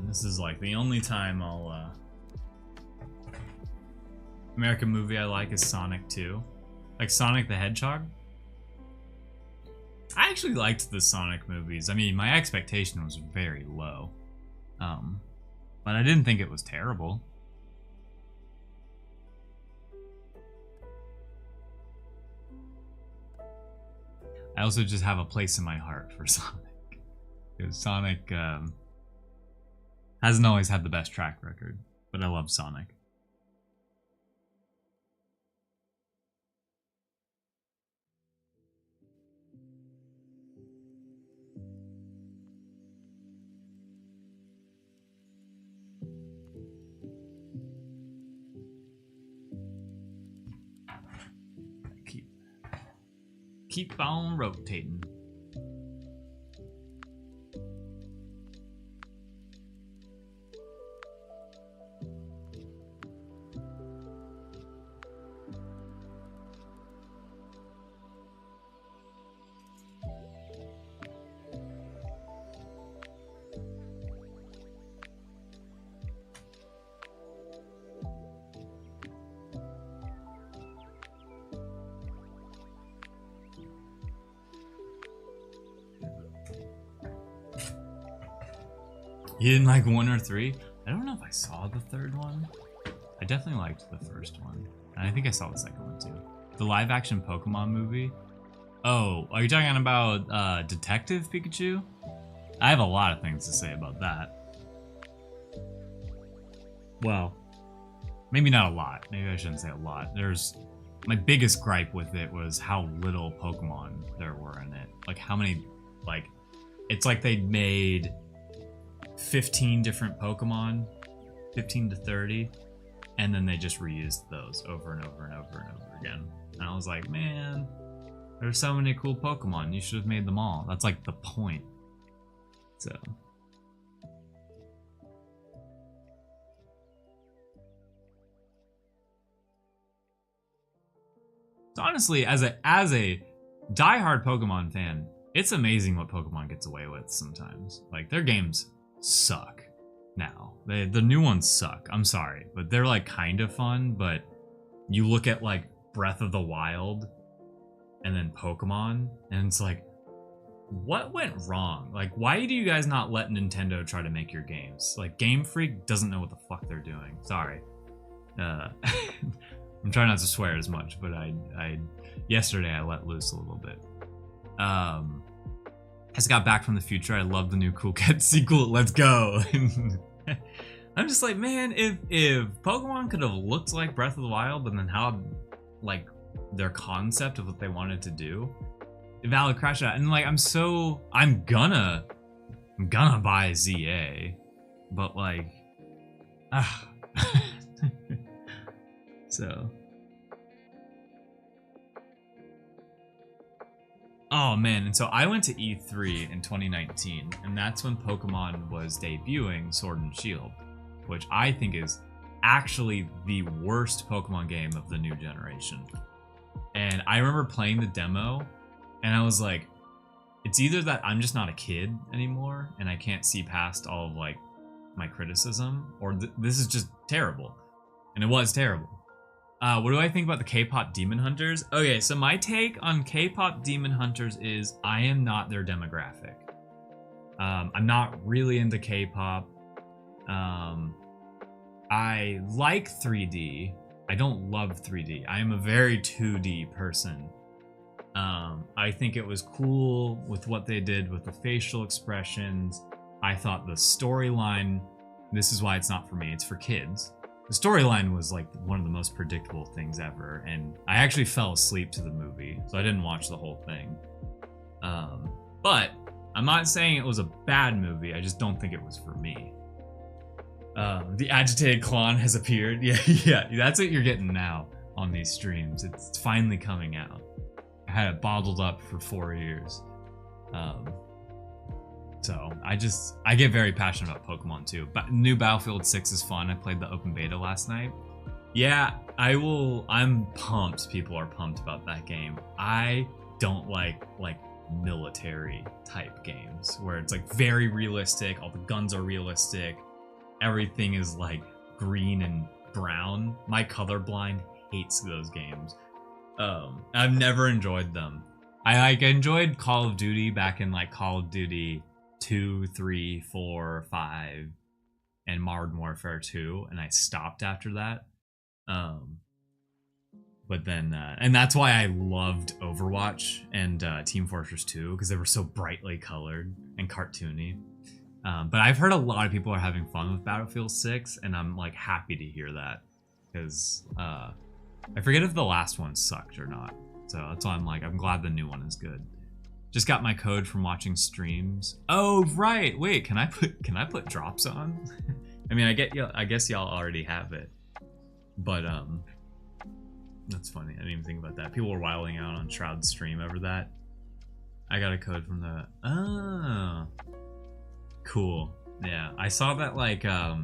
this is like the only time I'll American movie I like is Sonic 2. Like Sonic the Hedgehog. I actually liked the Sonic movies. I mean, my expectation was very low. But I didn't think it was terrible. I also just have a place in my heart for Sonic. Because Sonic hasn't always had the best track record, but I love Sonic. Keep on rotating. You didn't like 1 or 3? I don't know if I saw the third one. I definitely liked the first one. And I think I saw the second one too. The live action Pokemon movie. Oh, are you talking about Detective Pikachu? I have a lot of things to say about that. Well, maybe not a lot. Maybe I shouldn't say a lot. My biggest gripe with it was how little Pokemon there were in it. Like how many, like, it's like they made 15 different Pokemon, 15 to 30, and then they just reused those over and over and over and over again. And I was like, man, there's so many cool Pokemon. You should have made them all. That's like the point. So honestly, as a diehard Pokemon fan, it's amazing what Pokemon gets away with sometimes. Like their games suck now. The new ones suck. I'm sorry, but they're like kind of fun. But you look at like Breath of the Wild and then Pokemon, and it's like, what went wrong? Like, why do you guys not let Nintendo try to make your games? Like, Game Freak doesn't know what the fuck they're doing. Sorry. I'm trying not to swear as much, but yesterday I let loose a little bit. Just got back from the future. I love the new Cool Cat sequel. Let's go. I'm just like, man, if Pokemon could have looked like Breath of the Wild, but then how, like, their concept of what they wanted to do, valid crash out. And like, I'm gonna buy ZA, but like, so. Oh man, and so I went to E3 in 2019, and that's when Pokemon was debuting Sword and Shield, which I think is actually the worst Pokemon game of the new generation. And I remember playing the demo, And I was like, it's either that I'm just not a kid anymore and I can't see past all of like my criticism, or this is just terrible. And it was terrible. What do I think about the K-pop Demon Hunters? Okay, so my take on K-pop Demon Hunters is I am not their demographic. I'm not really into K-pop. I like 3D. I don't love 3D. I am a very 2D person. I think it was cool with what they did with the facial expressions. I thought the storyline, this is why it's not for me, it's for kids. The storyline was like one of the most predictable things ever, and I actually fell asleep to the movie, so I didn't watch the whole thing. But I'm not saying it was a bad movie, I just don't think it was for me. The agitated Clon has appeared. Yeah, that's what you're getting now on these streams. It's finally coming out. I had it bottled up for 4 years. So I get very passionate about Pokemon too. But new Battlefield 6 is fun. I played the open beta last night. Yeah, I'm pumped. People are pumped about that game. I don't like military type games where it's like very realistic. All the guns are realistic. Everything is like green and brown. My colorblind hates those games. I've never enjoyed them. I enjoyed Call of Duty back in like Call of Duty 2, 3, 4, 5, and Modern Warfare 2, and I stopped after that. But then, and that's why I loved Overwatch and Team Fortress 2, because they were so brightly colored and cartoony. But I've heard a lot of people are having fun with Battlefield 6, and I'm like happy to hear that, because I forget if the last one sucked or not. So that's why I'm like, I'm glad the new one is good. Just got my code from watching streams. Oh right, wait, can I put drops on? I mean, I guess y'all already have it, but that's funny. I didn't even think about that. People were wilding out on Shroud's stream over that. I got a code from the. Oh, cool. Yeah, I saw that. Like, I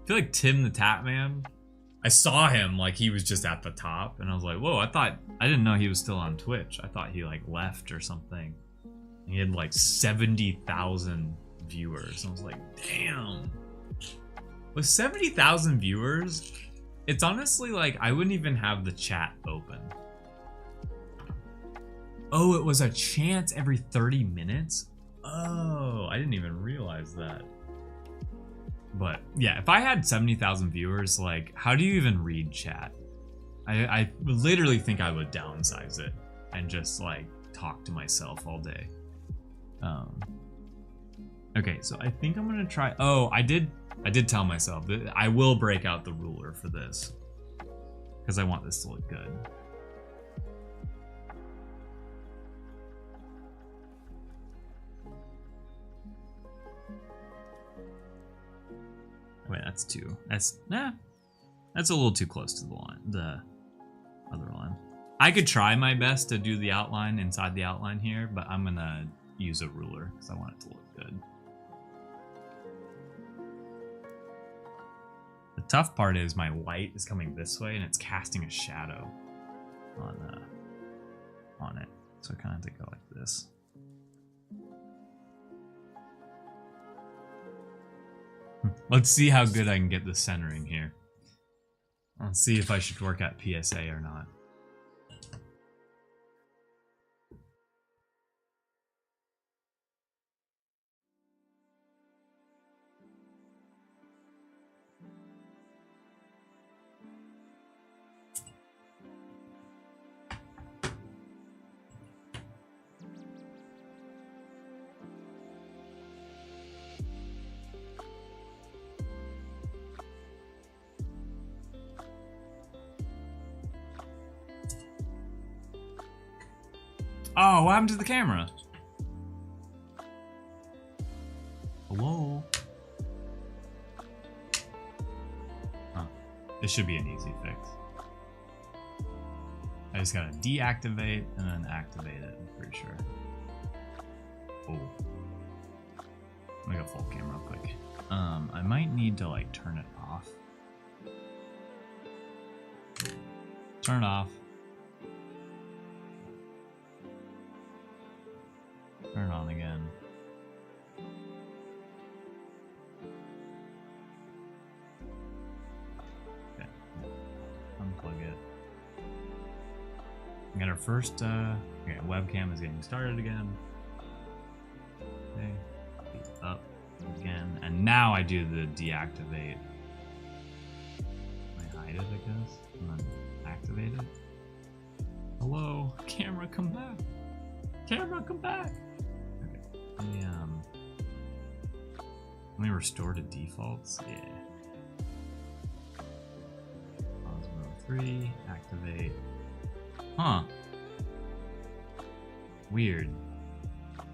feel like Tim the Tatman. I saw him like he was just at the top, and I was like, whoa! I didn't know he was still on Twitch. I thought he like left or something. He had like 70,000 viewers. I was like, damn. With 70,000 viewers, it's honestly like I wouldn't even have the chat open. Oh, it was a chance every 30 minutes? Oh, I didn't even realize that. But yeah, if I had 70,000 viewers, like, how do you even read chat? I literally think I would downsize it and just like talk to myself all day. Okay, so I think I'm gonna try. Oh, I did tell myself that I will break out the ruler for this because I want this to look good. Wait, that's two. That's a little too close to the line, the other line. I could try my best to do the outline inside the outline here, but I'm gonna use a ruler because I want it to look good. The tough part is my light is coming this way and it's casting a shadow on it, so I kind of have to go like this. Let's see how good I can get the centering here. Let's see if I should work at PSA or not. Oh, what happened to the camera? Hello? Huh. This should be an easy fix. I just gotta deactivate and then activate it, I'm pretty sure. Oh. Let me go full camera real quick. I might need to like turn it off. Turn it off. turn on again. Okay. Unplug it. We got our first okay, webcam is getting started again. Okay. Up again. And now I do the deactivate. I hide it, I guess. And then activate it. Hello, camera, come back. Camera, come back. Okay. Let me restore to defaults. Yeah. Pause mode 3. Activate. Huh. Weird.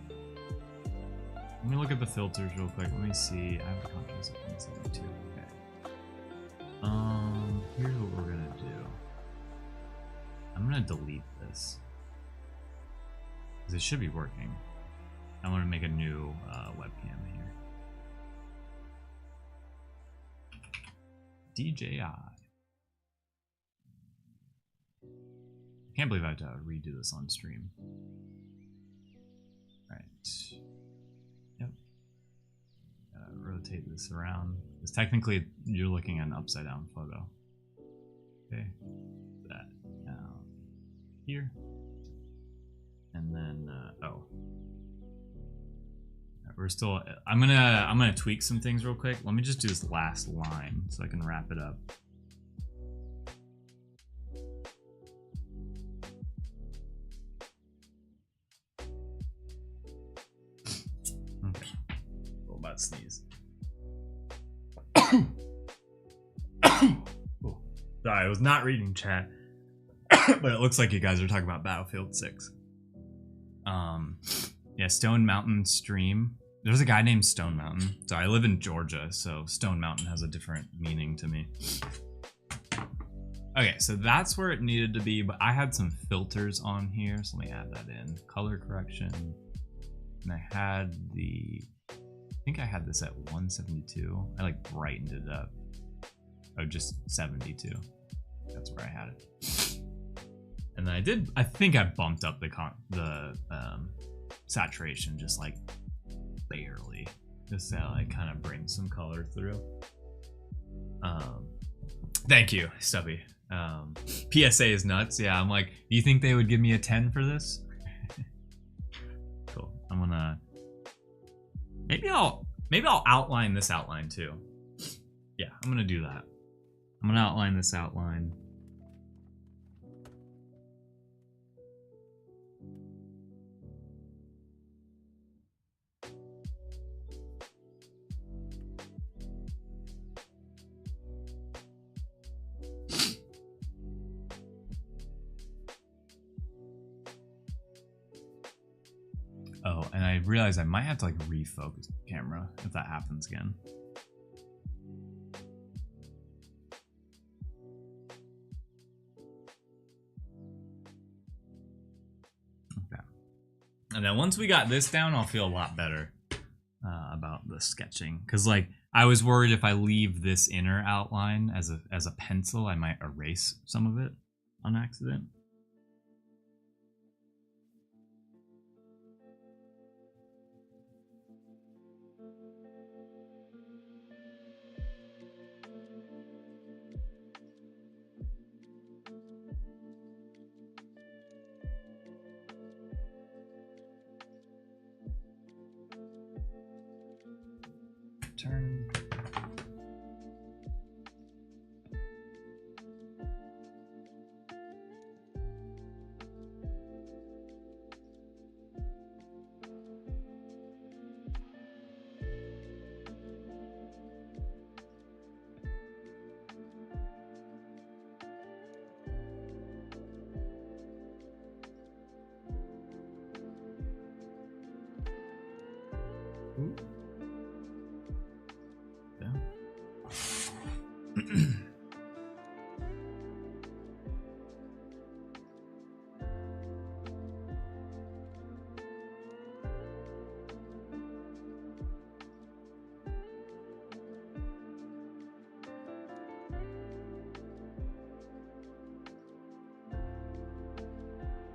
Let me look at the filters real quick. Let me see. I have the contrast of 172. Okay. Here's what we're gonna do. I'm gonna delete this because it should be working. I want to make a new webcam here. DJI. Can't believe I have to redo this on stream. Right. Yep. Rotate this around. Because technically you're looking at an upside down photo. Okay. That down here. And then oh. We're still I'm gonna tweak some things real quick. Let me just do this last line so I can wrap it up. Okay. Well, about sneeze. Oh, sorry, I was not reading chat. But it looks like you guys are talking about Battlefield 6. Yeah, Stone Mountain stream. There's a guy named Stone Mountain. So I live in Georgia, so Stone Mountain has a different meaning to me. Okay, so that's where it needed to be, but I had some filters on here, so let me add that in. Color correction. And I had I think I had this at 172. I like brightened it up. Oh, just 72. That's where I had it. And then I think I bumped up the saturation just like barely, just to like kind of bring some color through. Thank you, Stubby. PSA is nuts. Yeah, I'm like, do you think they would give me a 10 for this? Cool. I'm gonna maybe I'll outline this outline too. Yeah, I'm gonna do that. I'm gonna outline this outline. Oh, and I realized I might have to like refocus the camera if that happens again. Okay. And then once we got this down, I'll feel a lot better about the sketching. Cause like I was worried if I leave this inner outline as a pencil, I might erase some of it on accident. Turn. Ooh.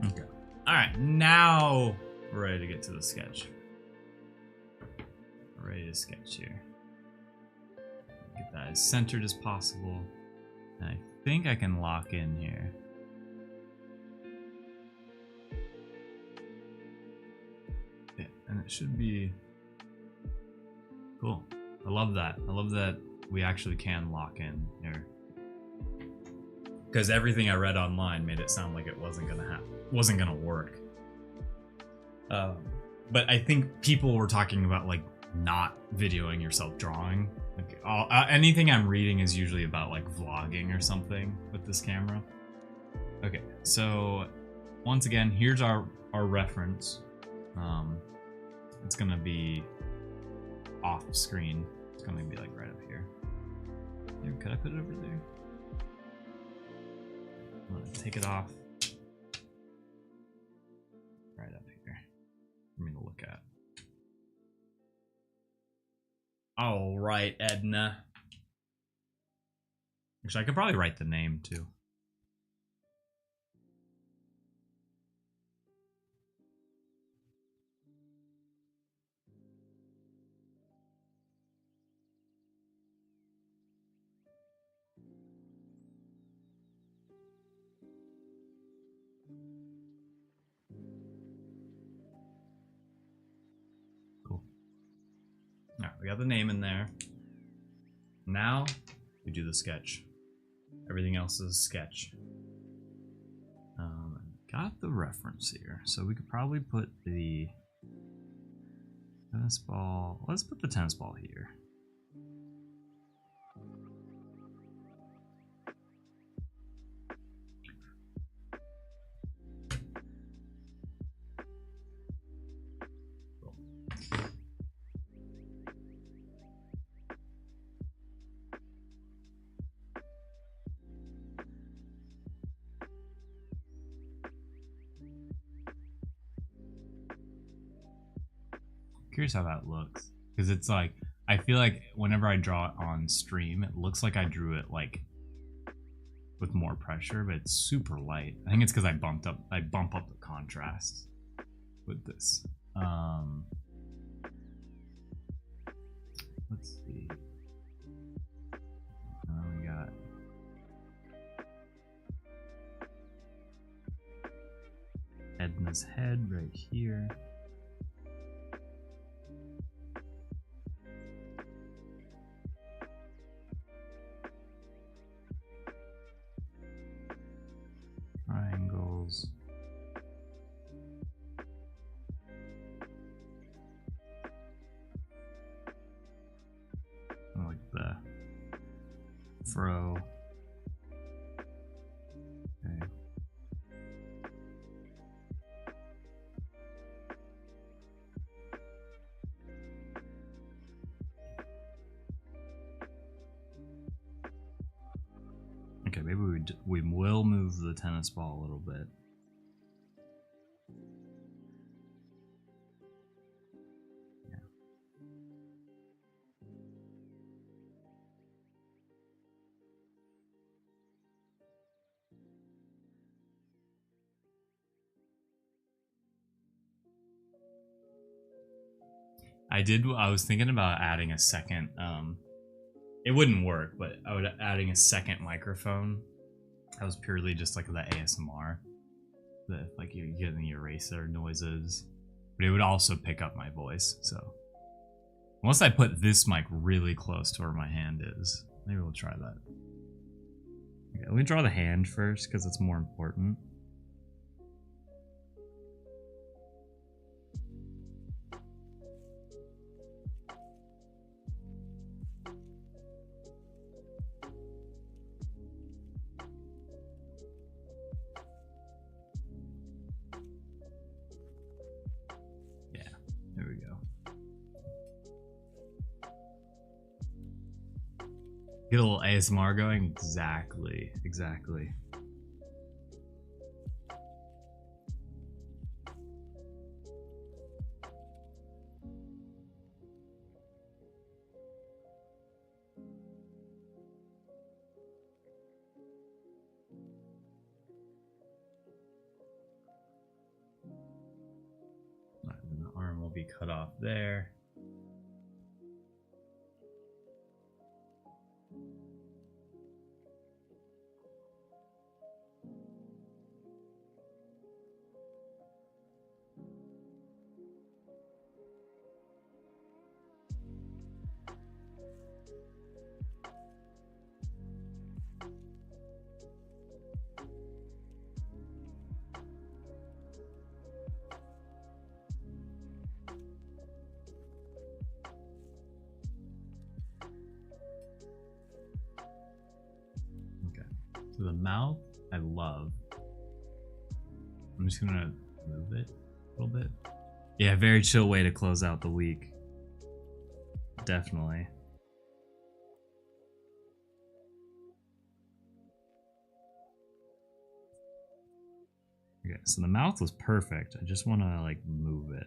Okay. All right, now we're ready to get to the sketch. We're ready to sketch here. Get that as centered as possible. And I think I can lock in here. Yeah, and it should be cool. I love that. I love that we actually can lock in here. Because everything I read online made it sound like it wasn't gonna work. But I think people were talking about like not videoing yourself drawing. Like anything I'm reading is usually about like vlogging or something with this camera. Okay, so once again, here's our reference. It's gonna be off screen. It's gonna be like right up here. Could I put it over there? I'm gonna take it off. Right up here for me to look at. All right, Edna. Actually, I could probably write the name too. Alright, we got the name in there. Now we do the sketch. Everything else is a sketch. Got the reference here, so we could probably put the tennis ball. Let's put the tennis ball here. Curious how that looks, because it's like I feel like whenever I draw it on stream, it looks like I drew it like with more pressure, but it's super light. I think it's because I bump up the contrast with this. Let's see. We got Edna's head right here. Triangles. I like the fro. Okay. Okay, maybe we will move the tennis ball a little bit. Yeah. I was thinking about adding a second, it wouldn't work, but adding a second microphone. That was purely just like the ASMR. Like you're getting the eraser noises. But it would also pick up my voice, so. Unless I put this mic really close to where my hand is. Maybe we'll try that. Okay, let me draw the hand first, because it's more important. There we go. Get a little ASMR going? Exactly. will be cut off there. So the mouth, I love. I'm just gonna move it a little bit. Yeah, very chill way to close out the week. Definitely. Okay, so the mouth was perfect. I just want to like move it.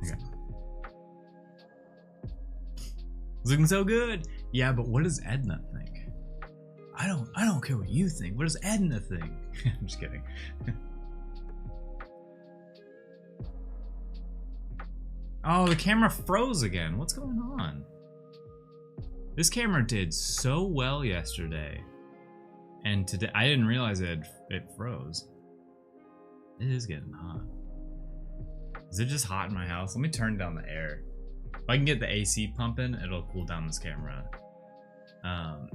Okay. It's looking so good. Yeah, but what does Edna think? I don't care what you think. What does Edna think? I'm just kidding. Oh, the camera froze again. What's going on? This camera did so well yesterday. And today, I didn't realize it froze. It is getting hot. Is it just hot in my house? Let me turn down the air. If I can get the AC pumping, it'll cool down this camera.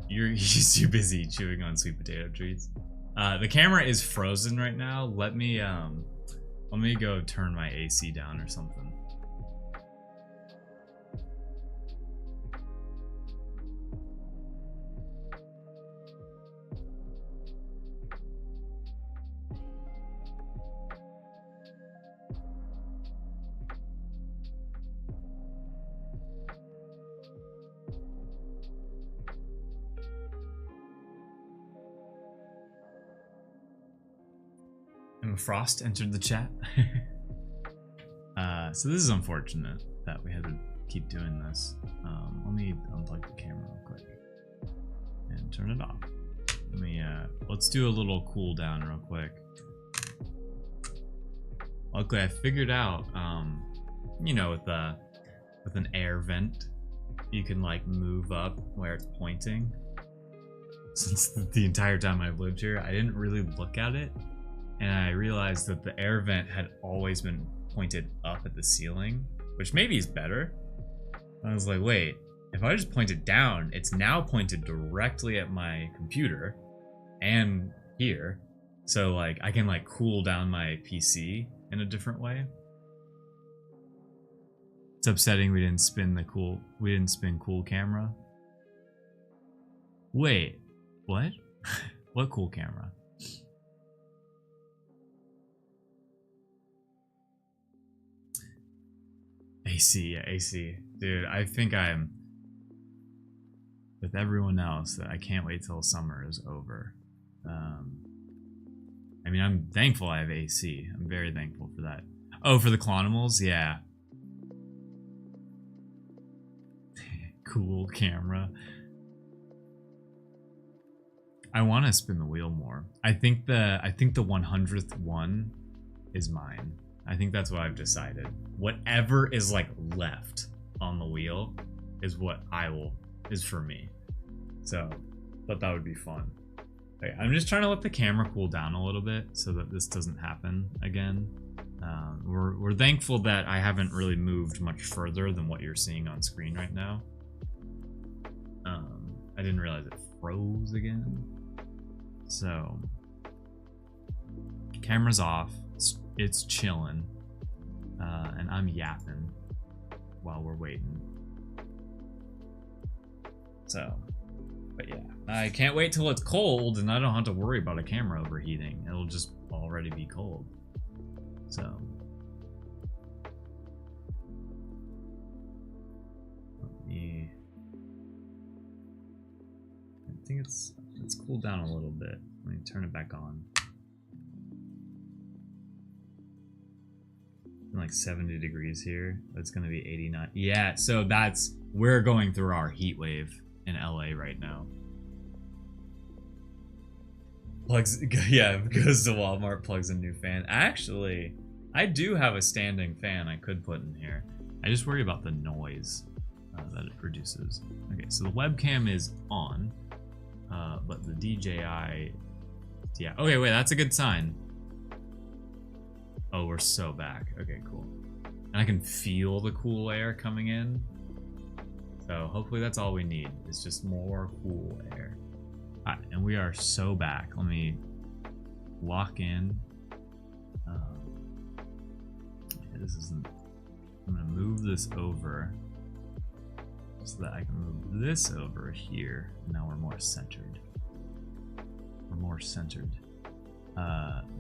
He's too busy chewing on sweet potato treats. The camera is frozen right now. Let me go turn my AC down or something. Frost entered the chat. So this is unfortunate that we had to keep doing this. Let me unplug the camera real quick and turn it off. Let me let's do a little cool down real quick. Luckily I figured out you know, with an air vent you can like move up where it's pointing. Since the entire time I've lived here I didn't really look at it. And I realized that the air vent had always been pointed up at the ceiling, which maybe is better. I was like, wait, if I just point it down, it's now pointed directly at my computer and here. So like I can like cool down my PC in a different way. It's upsetting we didn't spin cool camera. Wait, what? What cool camera? AC, yeah, AC. Dude, I think I'm with everyone else that I can't wait till summer is over. I mean, I'm thankful I have AC. I'm very thankful for that. Oh, for the Clonimals? Yeah. Cool camera. I want to spin the wheel more. I think the 100th one is mine. I think that's what I've decided. Whatever is like left on the wheel is what is for me. So, thought that would be fun. Okay, I'm just trying to let the camera cool down a little bit so that this doesn't happen again. We're thankful that I haven't really moved much further than what you're seeing on screen right now. I didn't realize it froze again. So, camera's off. It's chilling, and I'm yapping while we're waiting. So, but yeah, I can't wait till it's cold and I don't have to worry about a camera overheating. It'll just already be cold. So, let me, I think it's cooled down a little bit. Let me turn it back on. Like 70 degrees here. That's gonna be 89. Yeah, so we're going through our heat wave in LA right now. Goes to Walmart, plugs a new fan. Actually, I do have a standing fan I could put in here. I just worry about the noise that it produces. Okay, so the webcam is on, but the DJI, yeah. Okay, wait, that's a good sign. Oh, we're so back. Okay, cool. And I can feel the cool air coming in. So hopefully that's all we need. It's just more cool air. Alright, and we are so back. Let me lock in. This isn't. I'm gonna move this over so that I can move this over here. Now we're more centered. We're more centered.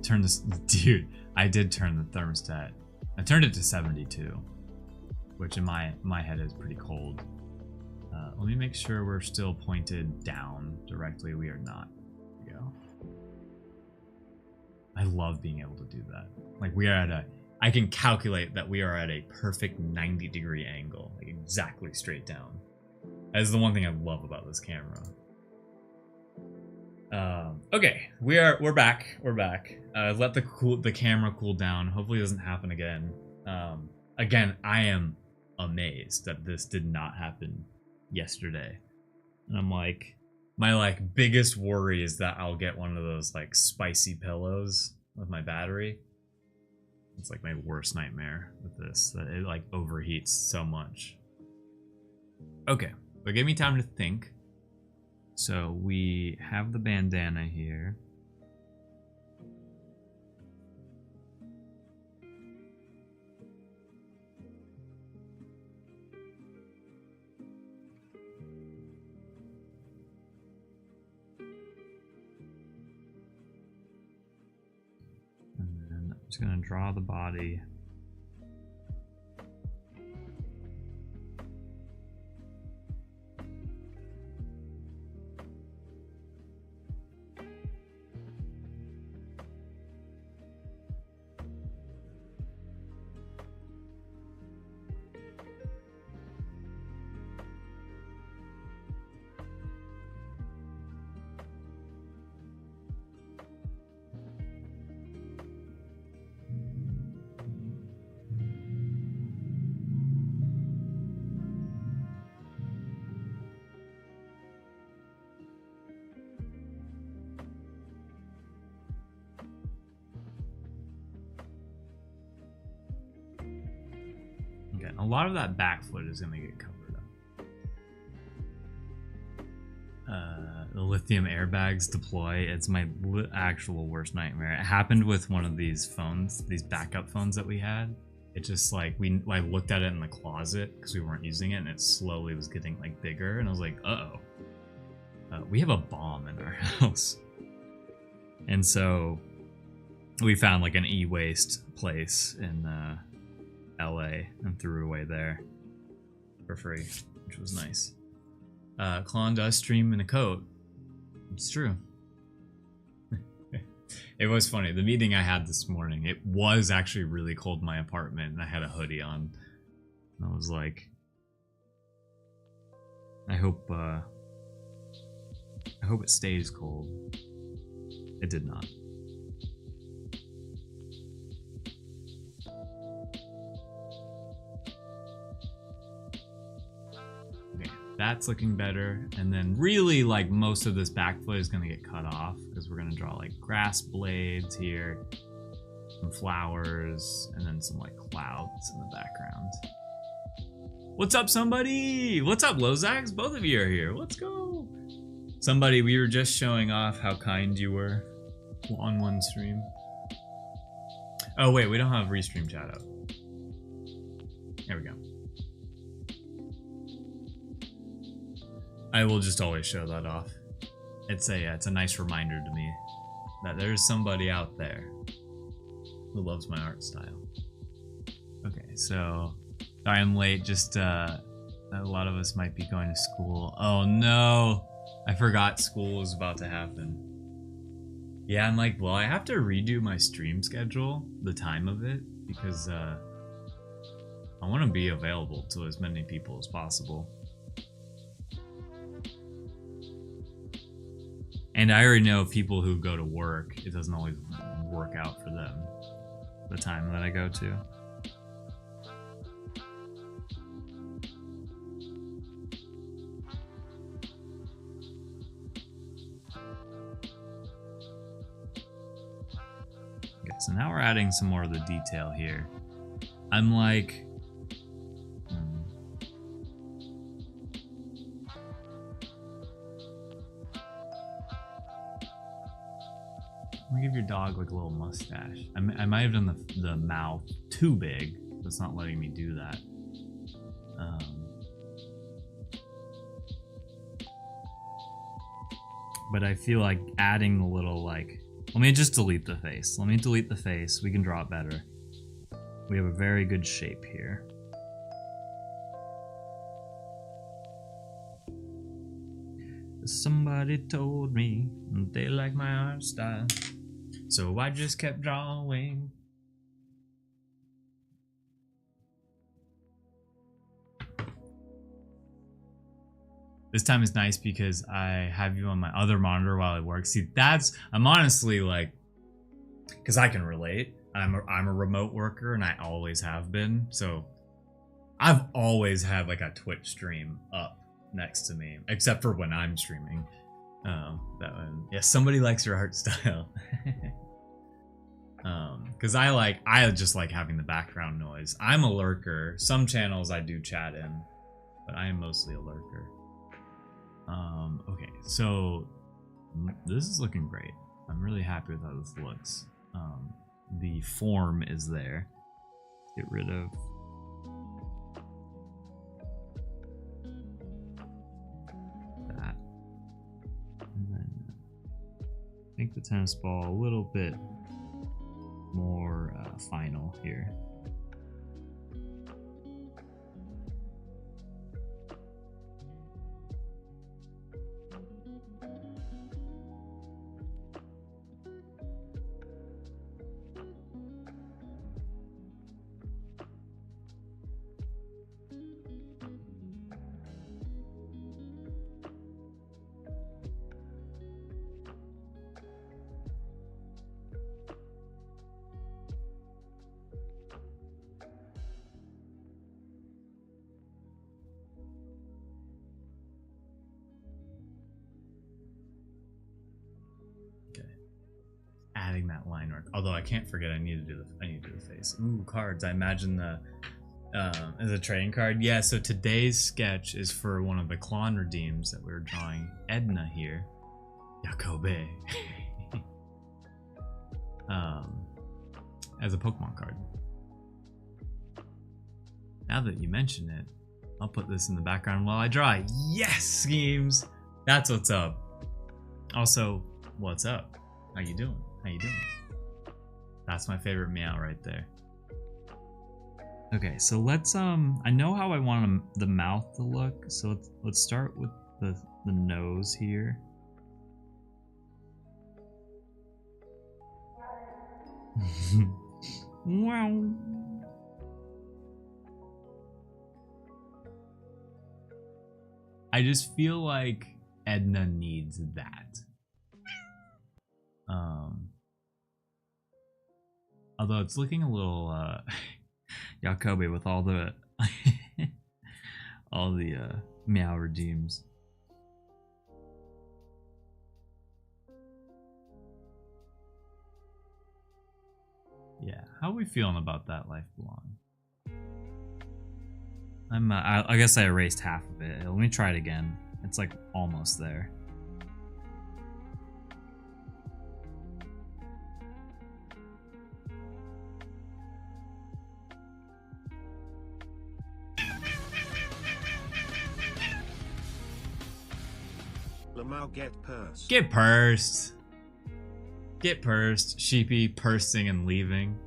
Turn this, dude. I did turn the thermostat. I turned it to 72, which in my head is pretty cold. Let me make sure we're still pointed down directly. We are not. There we go. I love being able to do that. Like we are at I can calculate that we are at a perfect 90-degree angle, like exactly straight down. That is the one thing I love about this camera. Okay, we're back. We're back. Let the camera cool down. Hopefully it doesn't happen again. Again, I am amazed that this did not happen yesterday. And I'm like, my biggest worry is that I'll get one of those like spicy pillows with my battery. It's like my worst nightmare with this, that it like overheats so much. Okay, but give me time to think. So we have the bandana here. And then I'm just gonna draw the body. Okay, a lot of that back foot is gonna get covered up. The lithium airbags deploy. It's my actual worst nightmare. It happened with one of these phones, these backup phones that we had. It just like I looked at it in the closet because we weren't using it, and it slowly was getting like bigger, and I was like, uh-oh. We have a bomb in our house. And so we found like an e-waste place in LA and threw away there for free, which was nice. CLON does stream in a coat. It's true. It was funny. The meeting I had this morning, it was actually really cold in my apartment, and I had a hoodie on. And I was like, I hope it stays cold. It did not. Okay, that's looking better. And then really like most of this back foot is gonna get cut off because we're gonna draw like grass blades here, some flowers, and then some like clouds in the background. What's up, somebody? What's up, Lozax? Both of you are here. Let's go. Somebody, we were just showing off how kind you were on one stream. Oh wait, we don't have restream chat up. There we go. I will just always show that off. It's a nice reminder to me that there's somebody out there who loves my art style. Okay, so sorry I'm late. Just a lot of us might be going to school. Oh no, I forgot school was about to happen. Yeah, I'm like, well, I have to redo my stream schedule, the time of it, because I want to be available to as many people as possible. And I already know people who go to work, it doesn't always work out for them, the time that I go to. Okay, so now we're adding some more of the detail here. I'm like... I'm gonna give your dog like a little mustache. I might have done the mouth too big, but it's not letting me do that. But I feel like adding the little like... Let me just delete the face. Let me delete the face. We can draw it better. We have a very good shape here. Somebody told me they like my art style, so I just kept drawing. This time is nice because I have you on my other monitor while I work. See, I'm honestly like, because I can relate. I'm a remote worker and I always have been. So I've always had like a Twitch stream up next to me, except for when I'm streaming. That one. Yeah, somebody likes your art style. Because I just like having the background noise. I'm a lurker. Some channels I do chat in, but I am mostly a lurker. Okay, so this is looking great. I'm really happy with how this looks. The form is there. Get rid of that. And then make the tennis ball a little bit more final here. Adding that line work. Although I can't forget, I need to do the face. Ooh, cards. I imagine the as a trading card. Yeah. So today's sketch is for one of the Clon redeems that we were drawing. Edna here, Yakobe, as a Pokemon card. Now that you mention it, I'll put this in the background while I draw. Yes, schemes. That's what's up. Also, what's up? How you doing? How you doing? That's my favorite meow right there. Okay, so let's I know how I want the mouth to look, so let's start with the nose here. Wow. I just feel like Edna needs that. Although it's looking a little Yakobe with all the all the meow redeems. Yeah, how are we feeling about that Life Belong? I guess I erased half of it. Let me try it again. It's like almost there. Clonimals get pursed. Get pursed. Get pursed. Sheepy pursing and leaving.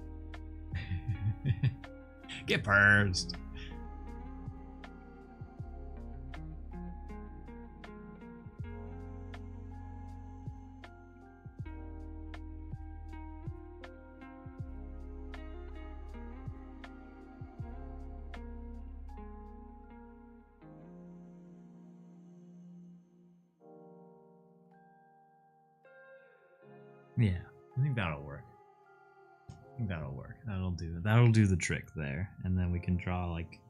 Get pursed. Yeah, I think that'll work. I think that'll work. That'll do the trick there. And then we can draw like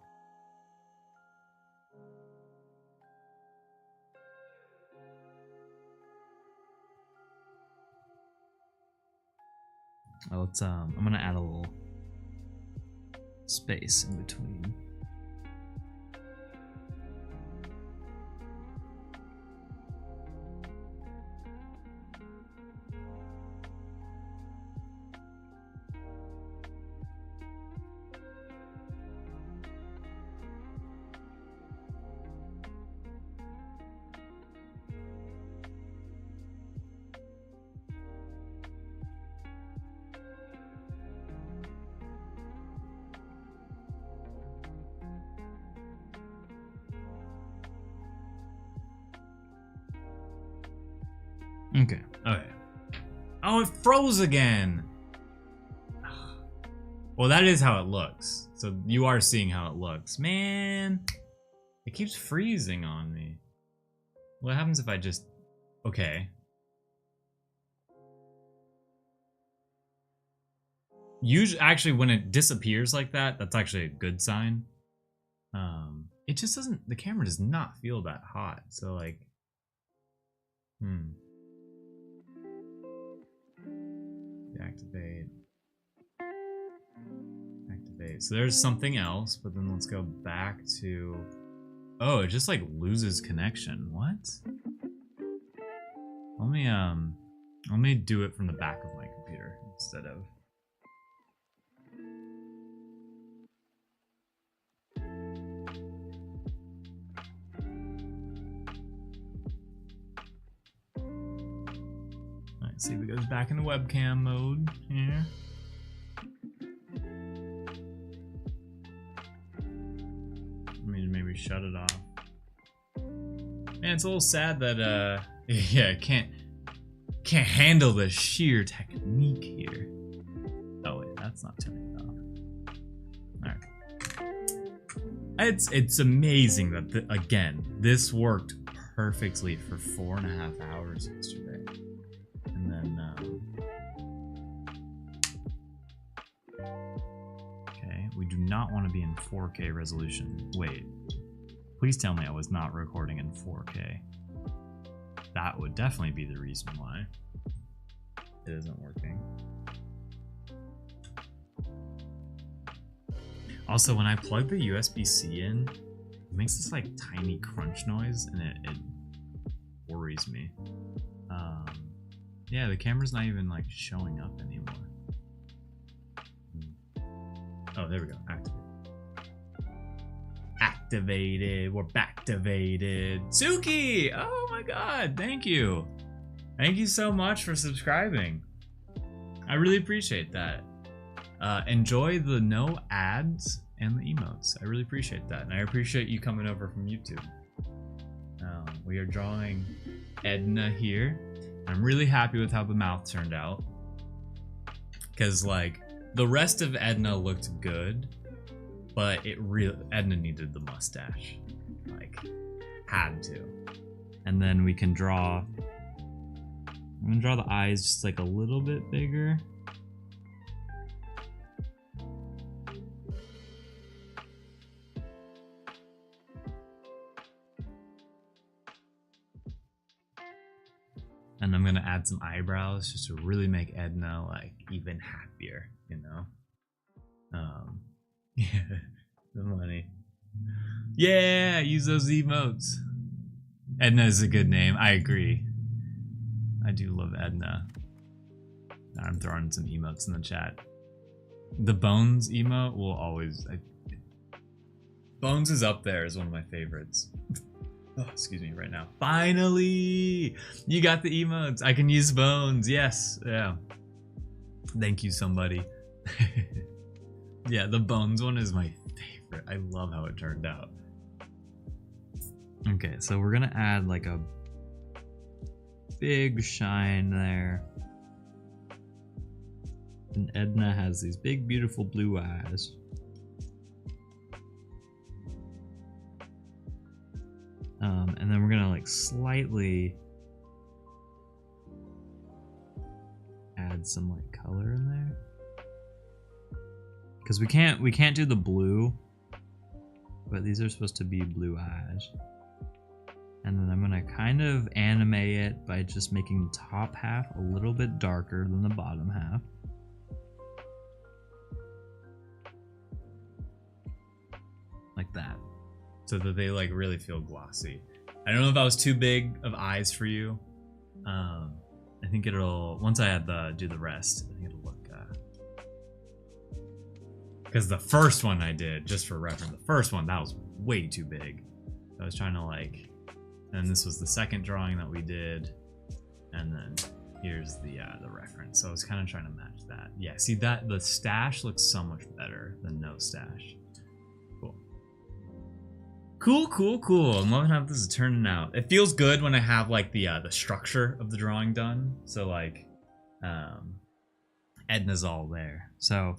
let's I'm gonna add a little space in between. Okay. Okay. Oh, it froze again. Well, that is how it looks. So you are seeing how it looks. Man, it keeps freezing on me. What happens if I just... Okay. Usually, actually, when it disappears like that, that's actually a good sign. It just doesn't... The camera does not feel that hot. So, like... Activate. So there's something else, but then let's go back to... Oh, it just like loses connection. What? Let me do it from the back of my computer instead of... Alright, see if it goes back into webcam mode here. Maybe shut it off. Man, it's a little sad that yeah, can't handle the sheer technique here. Oh wait, that's not turning it off. Alright. It's amazing that again, this worked perfectly for 4.5 hours yesterday. And then okay, we do not want to be in 4K resolution. Wait. Please tell me I was not recording in 4K. That would definitely be the reason why it isn't working. Also, when I plug the USB-C in, it makes this like tiny crunch noise, and it worries me. Yeah, the camera's not even like showing up anymore. Oh, there we go. Activated. We're backtivated. Suki! Oh my god, thank you. Thank you so much for subscribing. I really appreciate that. Enjoy the no ads and the emotes. I really appreciate that. And I appreciate you coming over from YouTube. We are drawing Edna here. I'm really happy with how the mouth turned out. Because like, the rest of Edna looked good. But Edna needed the mustache, like, had to. And then we can draw, I'm gonna draw the eyes just like a little bit bigger. And I'm gonna add some eyebrows just to really make Edna like even happier, you know? Yeah, the money. Yeah, use those emotes. Edna is a good name. I agree. I do love Edna. I'm throwing some emotes in the chat. The Bones emote will always... Bones is up there as one of my favorites. Oh, excuse me, right now. Finally! You got the emotes. I can use bones. Yes. Yeah. Thank you, somebody. Yeah, the bones one is my favorite. I love how it turned out. Okay, so we're gonna add like a big shine there. And Edna has these big, beautiful blue eyes. And then we're gonna like slightly add some like color in there, because we can't do the blue, but these are supposed to be blue eyes. And then I'm gonna kind of animate it by just making the top half a little bit darker than the bottom half. Like that. So that they like really feel glossy. I don't know if that was too big of eyes for you. I think it'll, once I do the rest, I think it'll look, because the first one I did, just for reference, the first one, that was way too big. I was trying to like, and this was the second drawing that we did, and then here's the reference. So I was kind of trying to match that. Yeah, see that the stash looks so much better than no stash. Cool. I'm loving how this is turning out. It feels good when I have like the structure of the drawing done. So like, Edna's all there. So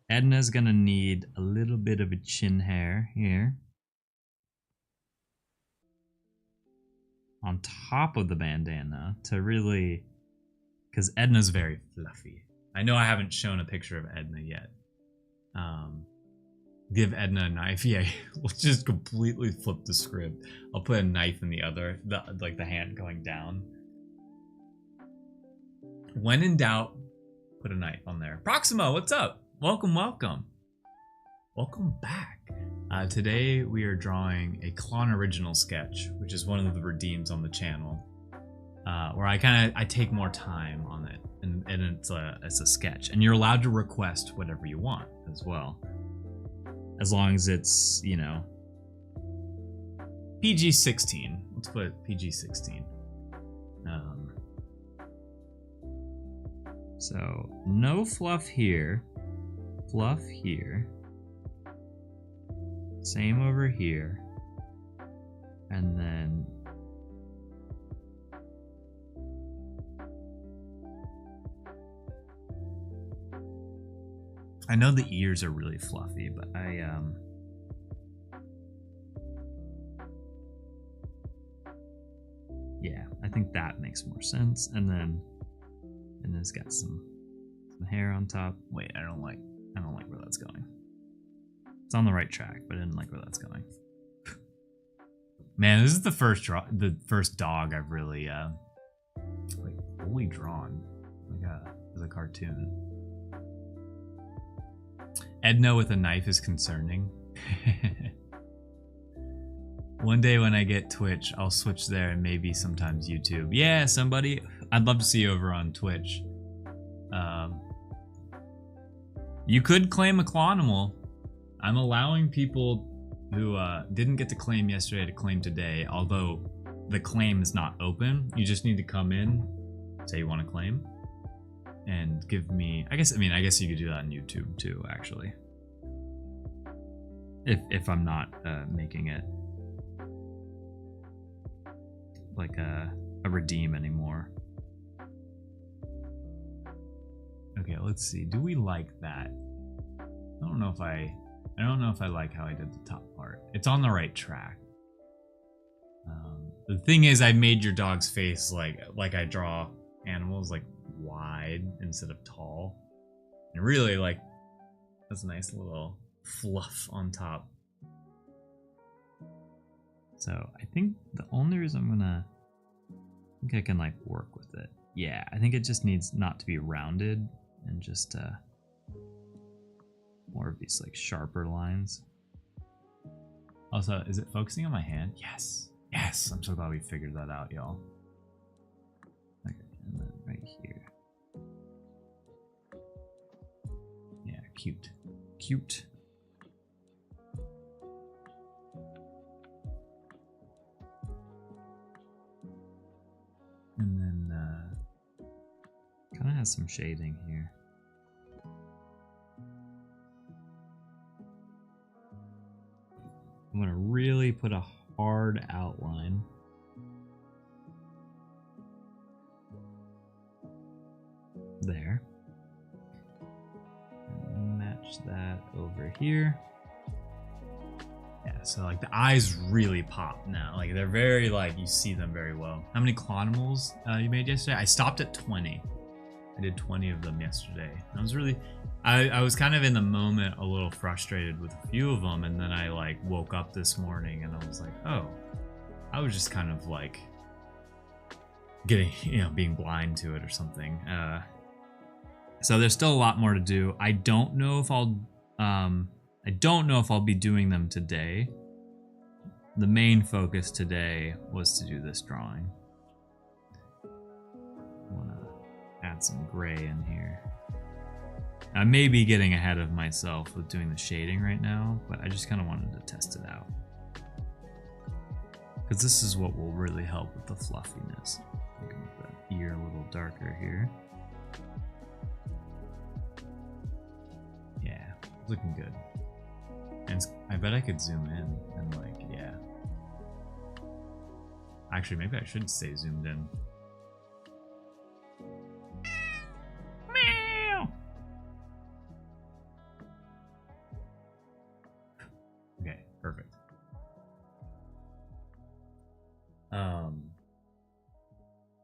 Edna's gonna need a little bit of a chin hair here on top of the bandana to really, because Edna's very fluffy. I know I haven't shown a picture of Edna yet. Give Edna a knife. Yeah, we'll just completely flip the script. I'll put a knife in the other, like the hand going down. When in doubt, put a knife on there. Proximo, what's up? Welcome. Welcome back. Today we are drawing a Clon original sketch, which is one of the redeems on the channel, where I take more time on it, and it's a sketch, and you're allowed to request whatever you want as well. As long as it's, you know, PG-16. Let's put PG-16. So, no fluff here. Fluff here. Same over here. And then... I know the ears are really fluffy, but yeah, I think that makes more sense. And then it's got some hair on top. Wait, I don't like where that's going. It's on the right track, but I didn't like where that's going. Man, this is the first dog I've really like fully drawn, like as a cartoon. Edna with a knife is concerning. One day when I get Twitch, I'll switch there, and maybe sometimes YouTube. Yeah, somebody, I'd love to see you over on Twitch. You could claim a Clonimal. I'm allowing people who didn't get to claim yesterday to claim today, although the claim is not open. You just need to come in, say you want to claim, and give me, I guess you could do that on YouTube too, actually. If I'm not making it like a redeem anymore. Okay, let's see. Do we like that? I don't know if I like how I did the top part. It's on the right track. The thing is, I made your dog's face like I draw animals, like wide instead of tall. And really, like, that's a nice little fluff on top. So I think the only reason I think I can like work with it. Yeah, I think it just needs not to be rounded and just more of these like sharper lines. Also, is it focusing on my hand? Yes. Yes, I'm so glad we figured that out, y'all. Okay, and then right here. Yeah, cute. Cute. some shading here. I'm gonna really put a hard outline. There. And match that over here. Yeah, so like the eyes really pop now. Like they're very like, you see them very well. How many Clonimals you made yesterday? I stopped at 20. I did 20 of them yesterday. I was really, I was kind of in the moment a little frustrated with a few of them, and then I like woke up this morning and I was like, oh, I was just kind of like getting, being blind to it or something. So there's still a lot more to do. I don't know if I'll be doing them today. The main focus today was to do this drawing. I want to add some gray in here. I may be getting ahead of myself with doing the shading right now, but I just kind of wanted to test it out. Because this is what will really help with the fluffiness. I can make that ear a little darker here. Yeah, looking good. And I bet I could zoom in and like, yeah. Actually, maybe I should stay zoomed in. Meow. Okay, perfect.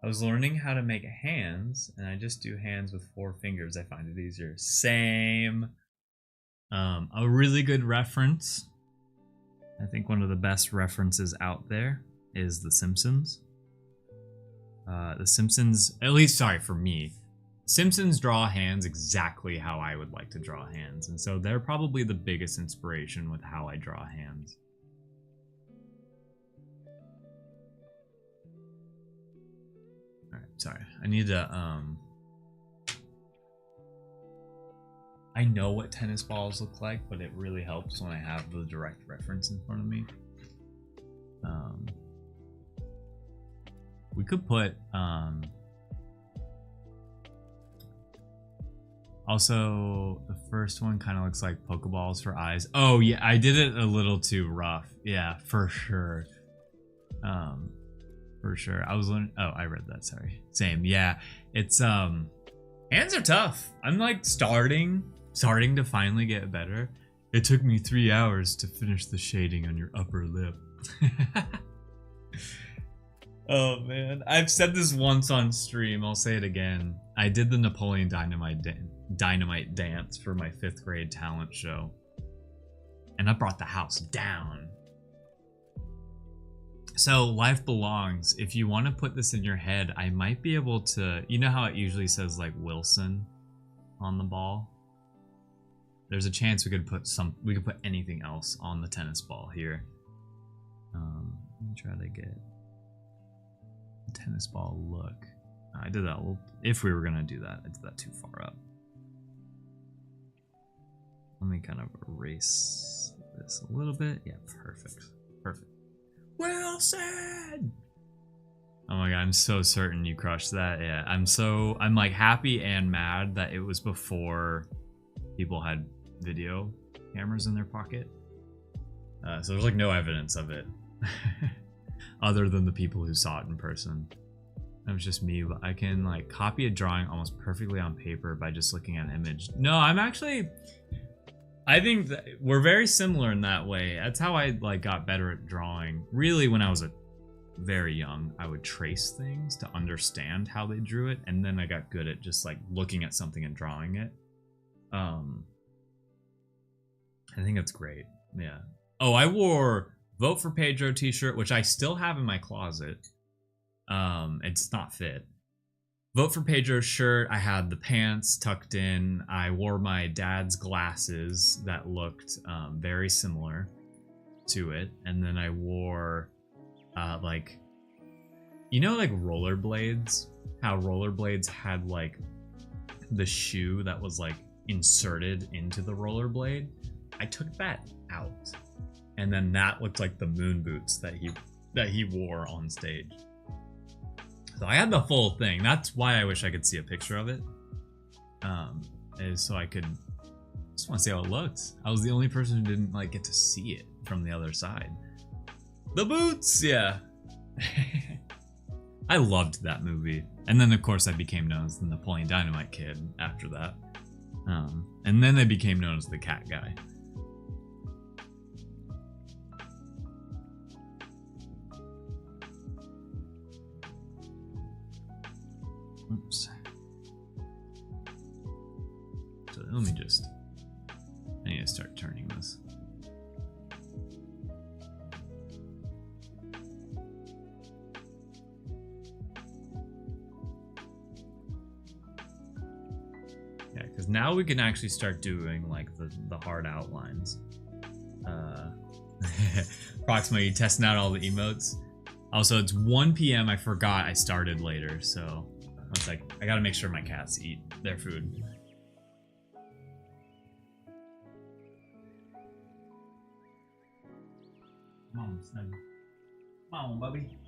I was learning how to make hands, and I just do hands with 4 fingers. I find it easier. Same. A really good reference, I think one of the best references out there, is The Simpsons. The Simpsons, at least, sorry, for me, Simpsons draw hands exactly how I would like to draw hands, and so they're probably the biggest inspiration with how I draw hands. Alright, sorry. I need to, I know what tennis balls look like, but it really helps when I have the direct reference in front of me. We could put, also, the first one kind of looks like Pokeballs for eyes. Oh yeah, I did it a little too rough. Yeah, for sure. For sure. I was learning, oh, I read that, sorry. Same, yeah. It's, hands are tough. I'm like starting to finally get better. It took me 3 hours to finish the shading on your upper lip. Oh man, I've said this once on stream, I'll say it again. I did the Napoleon Dynamite dance for my 5th grade talent show, and I brought the house down. So Life Belongs, if you want to put this in your head, I might be able to, you know how it usually says like Wilson on the ball? There's a chance we could put anything else on the tennis ball here. Let me try to get a tennis ball look. I did that, if we were gonna do that, I did that too far up. Let me kind of erase this a little bit. Yeah, perfect, perfect. Wilson! Oh my god, I'm so certain you crushed that. Yeah, I'm like happy and mad that it was before people had video cameras in their pocket. So there's like no evidence of it other than the people who saw it in person. It was just me, but I can like copy a drawing almost perfectly on paper by just looking at an image. No, I think that we're very similar in that way. That's how I like got better at drawing. Really, when I was very young, I would trace things to understand how they drew it, and then I got good at just like looking at something and drawing it. I think that's great. Yeah. Oh, I wore Vote for Pedro t-shirt, which I still have in my closet. It's not fit. Vote for Pedro shirt. I had the pants tucked in. I wore my dad's glasses that looked very similar to it, and then I wore like, you know, like rollerblades. How rollerblades had like the shoe that was like inserted into the rollerblade. I took that out, and then that looked like the moon boots that he wore on stage. So I had the full thing. That's why I wish I could see a picture of it. is so I could just want to see how it looks. I was the only person who didn't like get to see it from the other side. The boots, yeah. I loved that movie. And then of course I became known as the Napoleon Dynamite Kid after that. And then I became known as the cat guy. Oops. So let me just, I need to start turning this. Yeah, because now we can actually start doing like the hard outlines. Approximately testing out all the emotes. Also, it's 1 p.m. I forgot I started later, so I was like, I gotta make sure my cats eat their food. Come on, Snug. Come on, Bubby.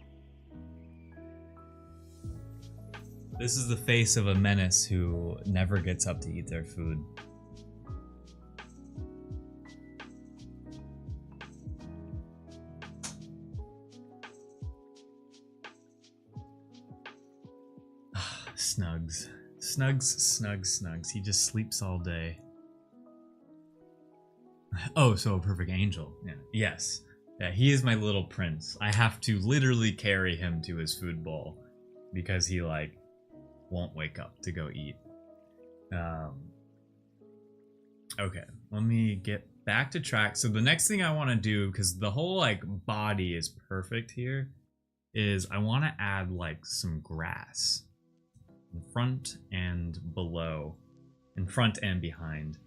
This is the face of a menace who never gets up to eat their food. Snugs. Snugs. He just sleeps all day. Oh, so a perfect angel. Yeah. Yes. Yeah, he is my little prince. I have to literally carry him to his food bowl because he like won't wake up to go eat. Okay, let me get back to track. So the next thing I want to do, because the whole like body is perfect here, is I want to add like some grass in front and below, in front and behind.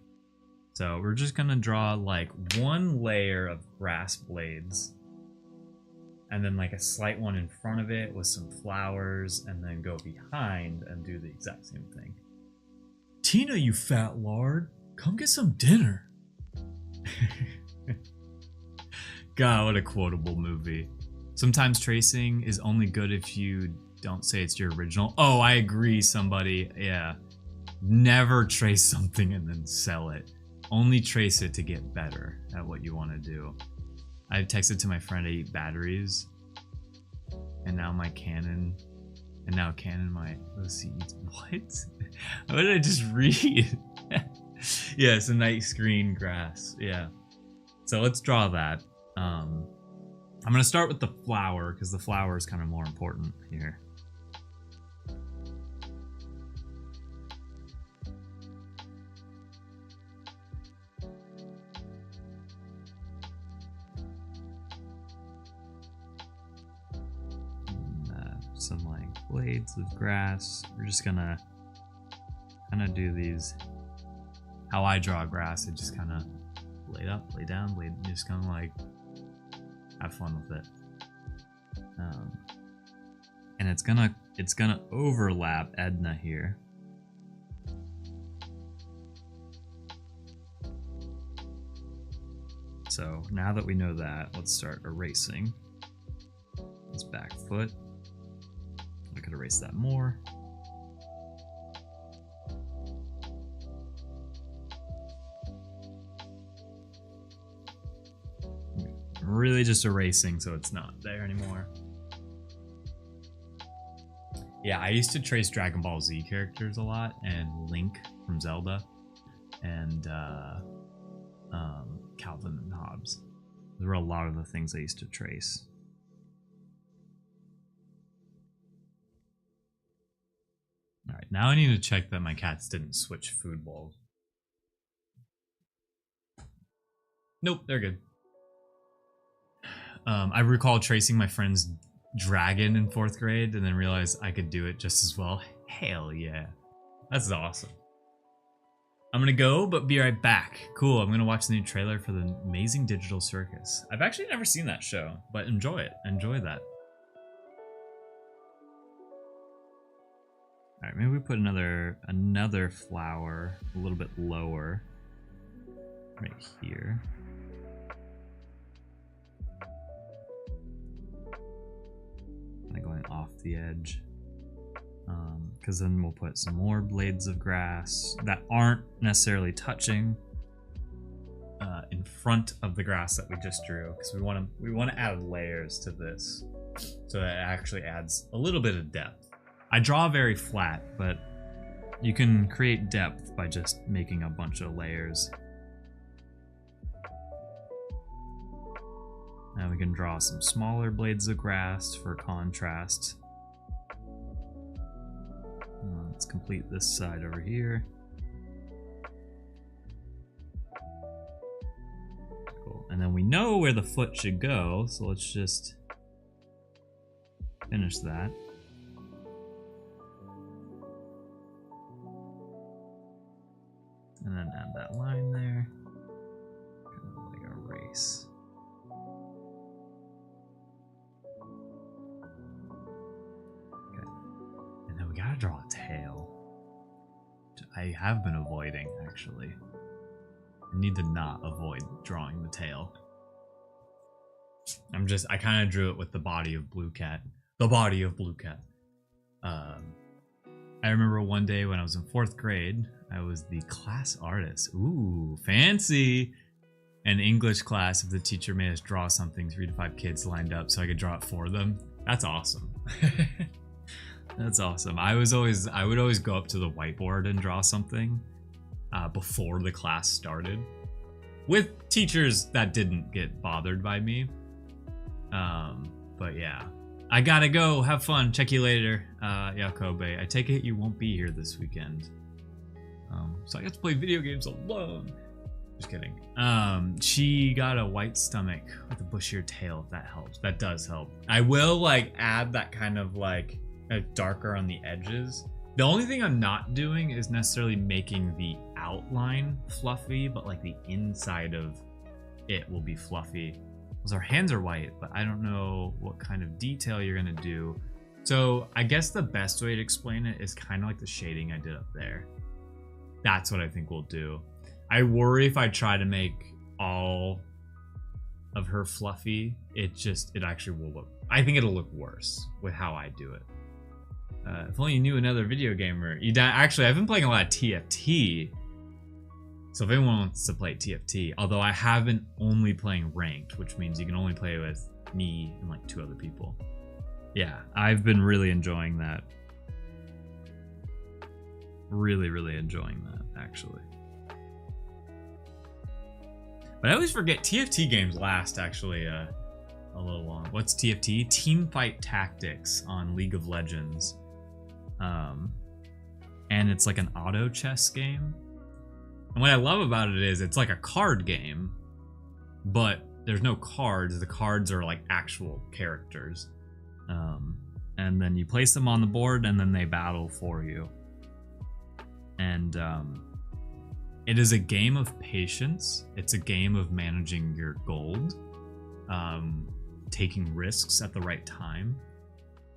So we're just gonna draw like one layer of grass blades and then like a slight one in front of it with some flowers, and then go behind and do the exact same thing. Tina, you fat lard, come get some dinner. God, what a quotable movie. Sometimes tracing is only good if you don't say it's your original. Oh, I agree, somebody. Yeah. Never trace something and then sell it. Only trace it to get better at what you want to do. I texted to my friend 8 batteries, and now my Canon, my OC. What? What did I just read? Yeah, it's a night screen grass. Yeah. So let's draw that. I'm gonna start with the flower because the flower is kind of more important here. Some like blades of grass. We're just gonna kind of do these how I draw grass. It just kind of lay up, lay down, lay, just kind of like have fun with it. And it's gonna overlap Edna here. So now that we know that, let's start erasing this back foot. I could erase that more. Really just erasing so it's not there anymore. Yeah, I used to trace Dragon Ball Z characters a lot, and Link from Zelda, and Calvin and Hobbes. There were a lot of the things I used to trace. Alright, now I need to check that my cats didn't switch food bowls. Nope, they're good. I recall tracing my friend's dragon in 4th grade and then realized I could do it just as well. Hell yeah. That's awesome. I'm gonna go, but be right back. Cool, I'm gonna watch the new trailer for the Amazing Digital Circus. I've actually never seen that show, but enjoy it. Enjoy that. Alright, maybe we put another flower a little bit lower. Right here. Kind of going off the edge. because then we'll put some more blades of grass that aren't necessarily touching in front of the grass that we just drew, because we want to add layers to this so that it actually adds a little bit of depth. I draw very flat, but you can create depth by just making a bunch of layers. Now we can draw some smaller blades of grass for contrast. Let's complete this side over here. Cool. And then we know where the foot should go, so let's just finish that. And then add that line there. Kind of like a race. Okay. And then we gotta draw a tail. Which I have been avoiding, actually. I need to not avoid drawing the tail. I kind of drew it with the body of Blue Cat. The body of Blue Cat. I remember one day when I was in 4th grade, I was the class artist. Ooh, fancy! An English class, if the teacher made us draw something, 3 to 5 kids lined up so I could draw it for them. That's awesome. That's awesome. I would always go up to the whiteboard and draw something before the class started. With teachers that didn't get bothered by me. But yeah. I gotta go. Have fun. Check you later, Yakobe. I take it you won't be here this weekend. So I get to play video games alone. Just kidding. She got a white stomach with a bushier tail, if that helps. That does help. I will like add that kind of like darker on the edges. The only thing I'm not doing is necessarily making the outline fluffy, but like the inside of it will be fluffy. Because our hands are white, but I don't know what kind of detail you're gonna do. So I guess the best way to explain it is kind of like the shading I did up there. That's what I think we'll do. I worry if I try to make all of her fluffy, it actually will look, I think it'll look worse with how I do it. If only you knew another video gamer. Actually, I've been playing a lot of TFT. So if anyone wants to play TFT, although I have been only playing ranked, which means you can only play with me and like 2 other people. Yeah, I've been really enjoying that. Really, really enjoying that, actually. But I always forget TFT games last actually a little long. What's TFT? Teamfight Tactics on League of Legends. And it's like an auto chess game. And what I love about it is it's like a card game, but there's no cards. The cards are like actual characters. And then you place them on the board and then they battle for you. And it is a game of patience. It's a game of managing your gold, taking risks at the right time.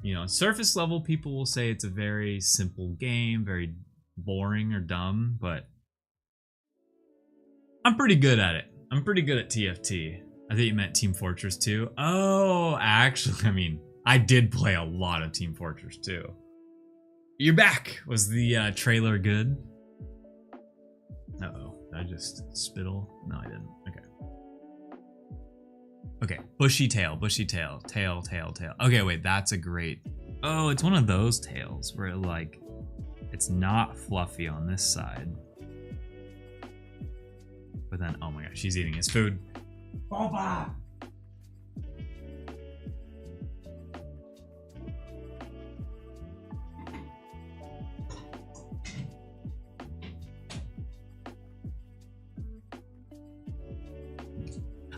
You know, surface level people will say it's a very simple game, very boring or dumb, but I'm pretty good at it. I'm pretty good at TFT. I think you meant Team Fortress 2. Oh, actually, I mean, I did play a lot of Team Fortress 2. You're back! Was the trailer good? Uh-oh. Did I just spittle? No, I didn't. Okay. Okay, bushy tail, tail. Okay, wait, that's a great... Oh, it's one of those tails where like, it's not fluffy on this side. But then, oh my gosh, she's eating his food. Boba!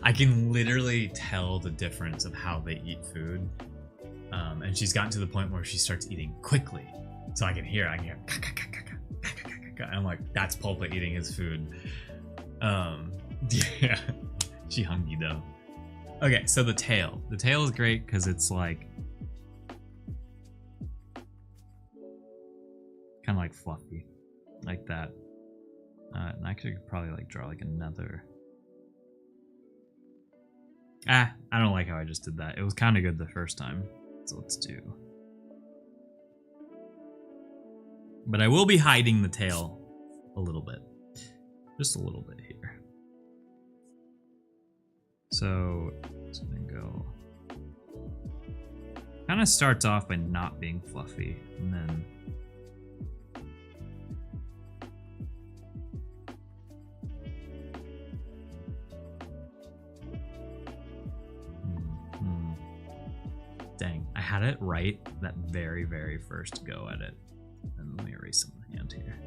I can literally tell the difference of how they eat food. And she's gotten to the point where she starts eating quickly. So I can hear. And I'm like, that's Pulpa eating his food. Yeah. She hungry though. Okay, so the tail. The tail is great because it's like kind of like fluffy. Like that. And I could probably like draw like another. I don't like how I just did that. It was kind of good the first time. So let's do. But I will be hiding the tail a little bit. Just a little bit here. So it's gonna go. Kind of starts off by not being fluffy, and then dang, I had it right that very first go at it. And let me erase some of the hand here.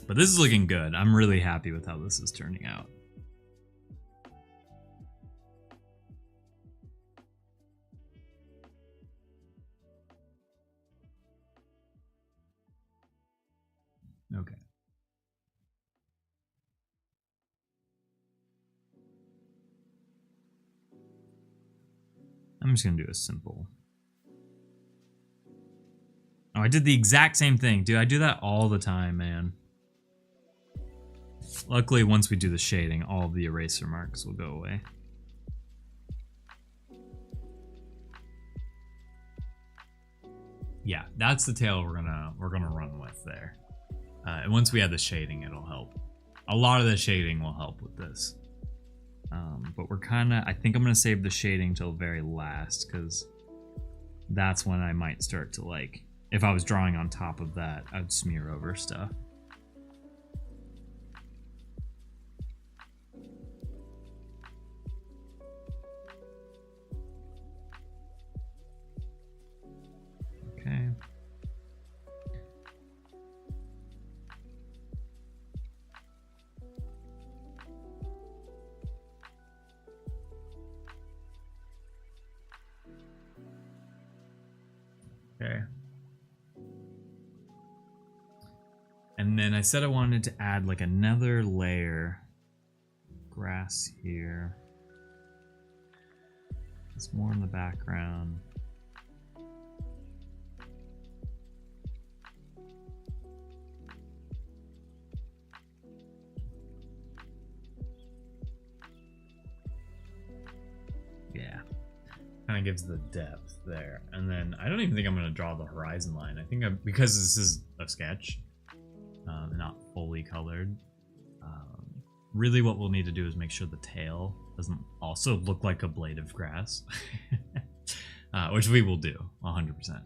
But this is looking good. I'm really happy with how this is turning out. Okay. I'm just gonna do a simple. Oh, I did the exact same thing. Dude, I do that all the time, man. Luckily, once we do the shading, all of the eraser marks will go away. Yeah, that's the tail we're gonna run with there. And once we add the shading, it'll help. A lot of the shading will help with this. But we're I think I'm gonna save the shading till very last, because that's when I might start to like, if I was drawing on top of that, I'd smear over stuff. Okay. Okay. And then I said I wanted to add like another layer. Grass here. It's more in the background. Yeah. Kind of gives the depth there. And then I don't even think I'm going to draw the horizon line. I think because this is a sketch, not fully colored, really what we'll need to do is make sure the tail doesn't also look like a blade of grass, which we will do 100%.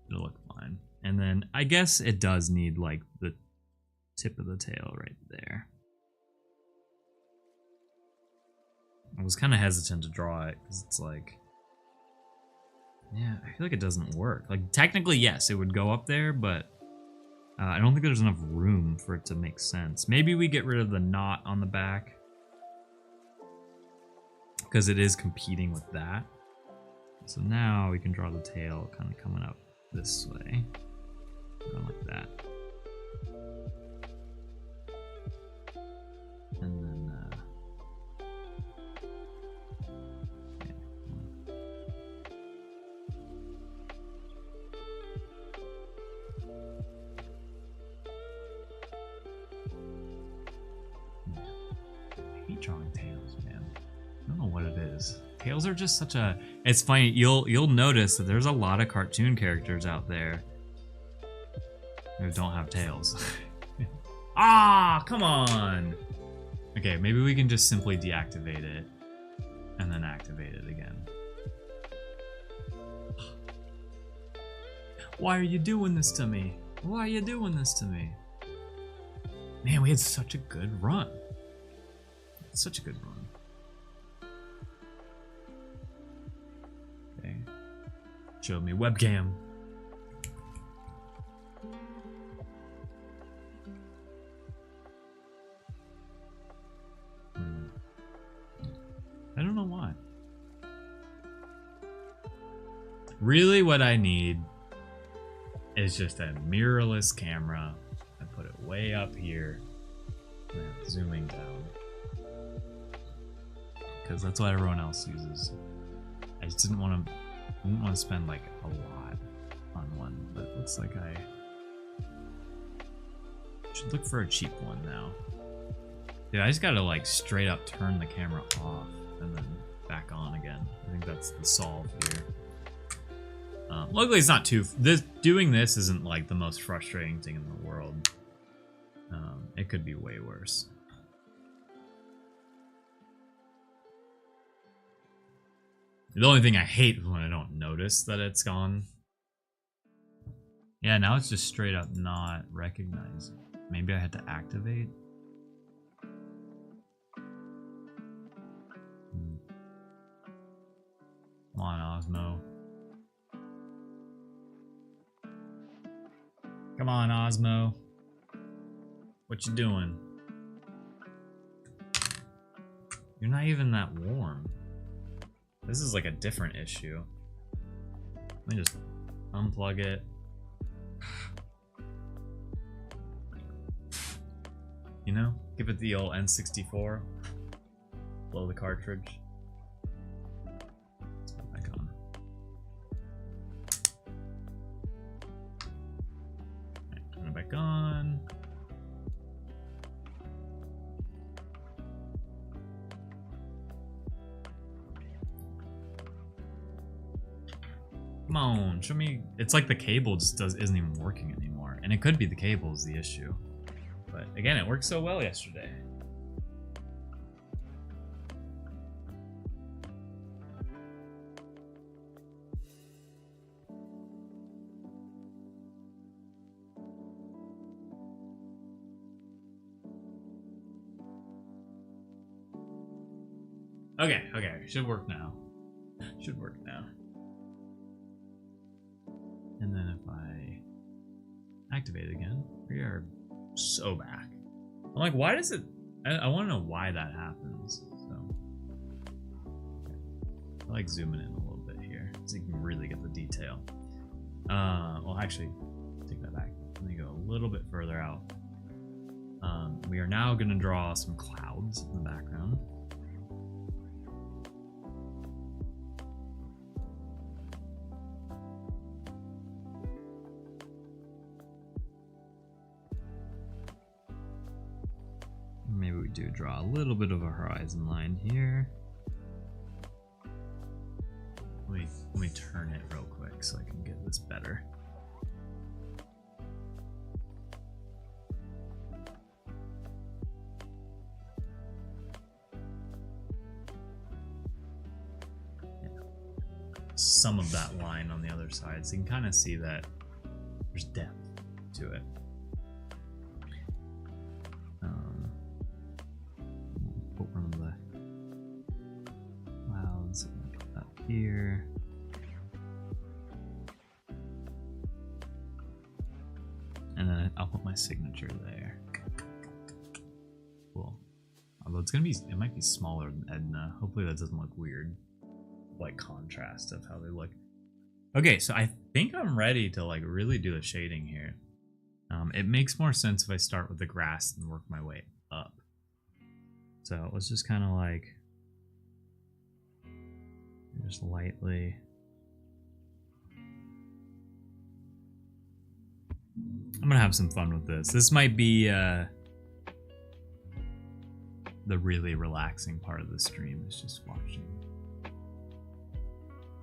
It'll look fine. And then I guess it does need like the tip of the tail right there. I was kind of hesitant to draw it because it's like, yeah, I feel like it doesn't work. Like technically, yes, it would go up there, but I don't think there's enough room for it to make sense. Maybe we get rid of the knot on the back because it is competing with that. So now we can draw the tail kind of coming up this way, going like that. And then drawing tails, man. I don't know what it is. Tails are just such a... It's funny, you'll notice that there's a lot of cartoon characters out there who don't have tails. Ah, come on! Okay, maybe we can just simply deactivate it and then activate it again. Why are you doing this to me? Why are you doing this to me? Man, we had such a good run. Such a good run. Okay. Show me webcam. I don't know why. Really what I need is just a mirrorless camera. I put it way up here and then zooming down. Because that's what everyone else uses. I just didn't want to spend like a lot on one, but it looks like I should look for a cheap one now. Dude, I just gotta like straight up turn the camera off and then back on again. I think that's the solve here. Luckily, it's not too. Doing this isn't like the most frustrating thing in the world. It could be way worse. The only thing I hate is when I don't notice that it's gone. Yeah, now it's just straight up not recognizing. Maybe I had to activate. Come on, Osmo. Come on, Osmo. What you doing? You're not even that warm. This is like a different issue. Let me just unplug it. You know, give it the old N64. Blow the cartridge. Let's put it back on. Alright, turn it back on. Come on, show me. It's like the cable just isn't even working anymore. And it could be the cable is the issue. But again, it worked so well yesterday. Okay, should work now. Should work now. And then if I activate it again, we are so back. I'm like, why does it? I want to know why that happens. So, I like zooming in a little bit here so you can really get the detail. Well, actually, take that back. Let me go a little bit further out. We are now going to draw some clouds in the background. Maybe we do draw a little bit of a horizon line here. Let me turn it real quick so I can get this better. Yeah. Some of that line on the other side, so you can kind of see that there's depth to it. Put one of the clouds up here. And then I'll put my signature there. Cool. Although it might be smaller than Edna. Hopefully that doesn't look weird. Like contrast of how they look. Okay, so I think I'm ready to like really do the shading here. It makes more sense if I start with the grass and work my way up. So let's just kind of like just lightly. I'm gonna have some fun with this. This might be the really relaxing part of the stream, is just watching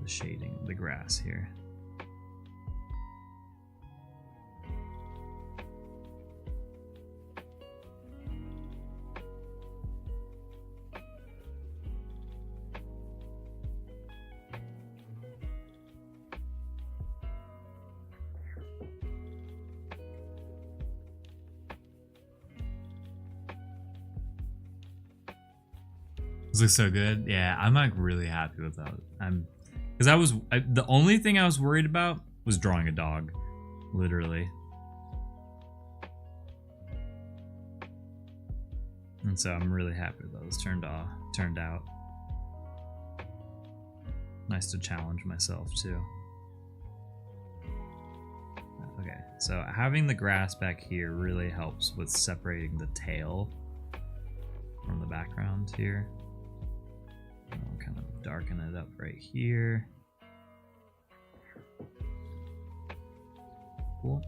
the shading of the grass here. This looks so good. Yeah, I'm like really happy with that. Because the only thing I was worried about was drawing a dog, literally. And so I'm really happy with those turned out. Nice to challenge myself too. Okay, so having the grass back here really helps with separating the tail from the background here. I'll kind of darken it up right here. Cool.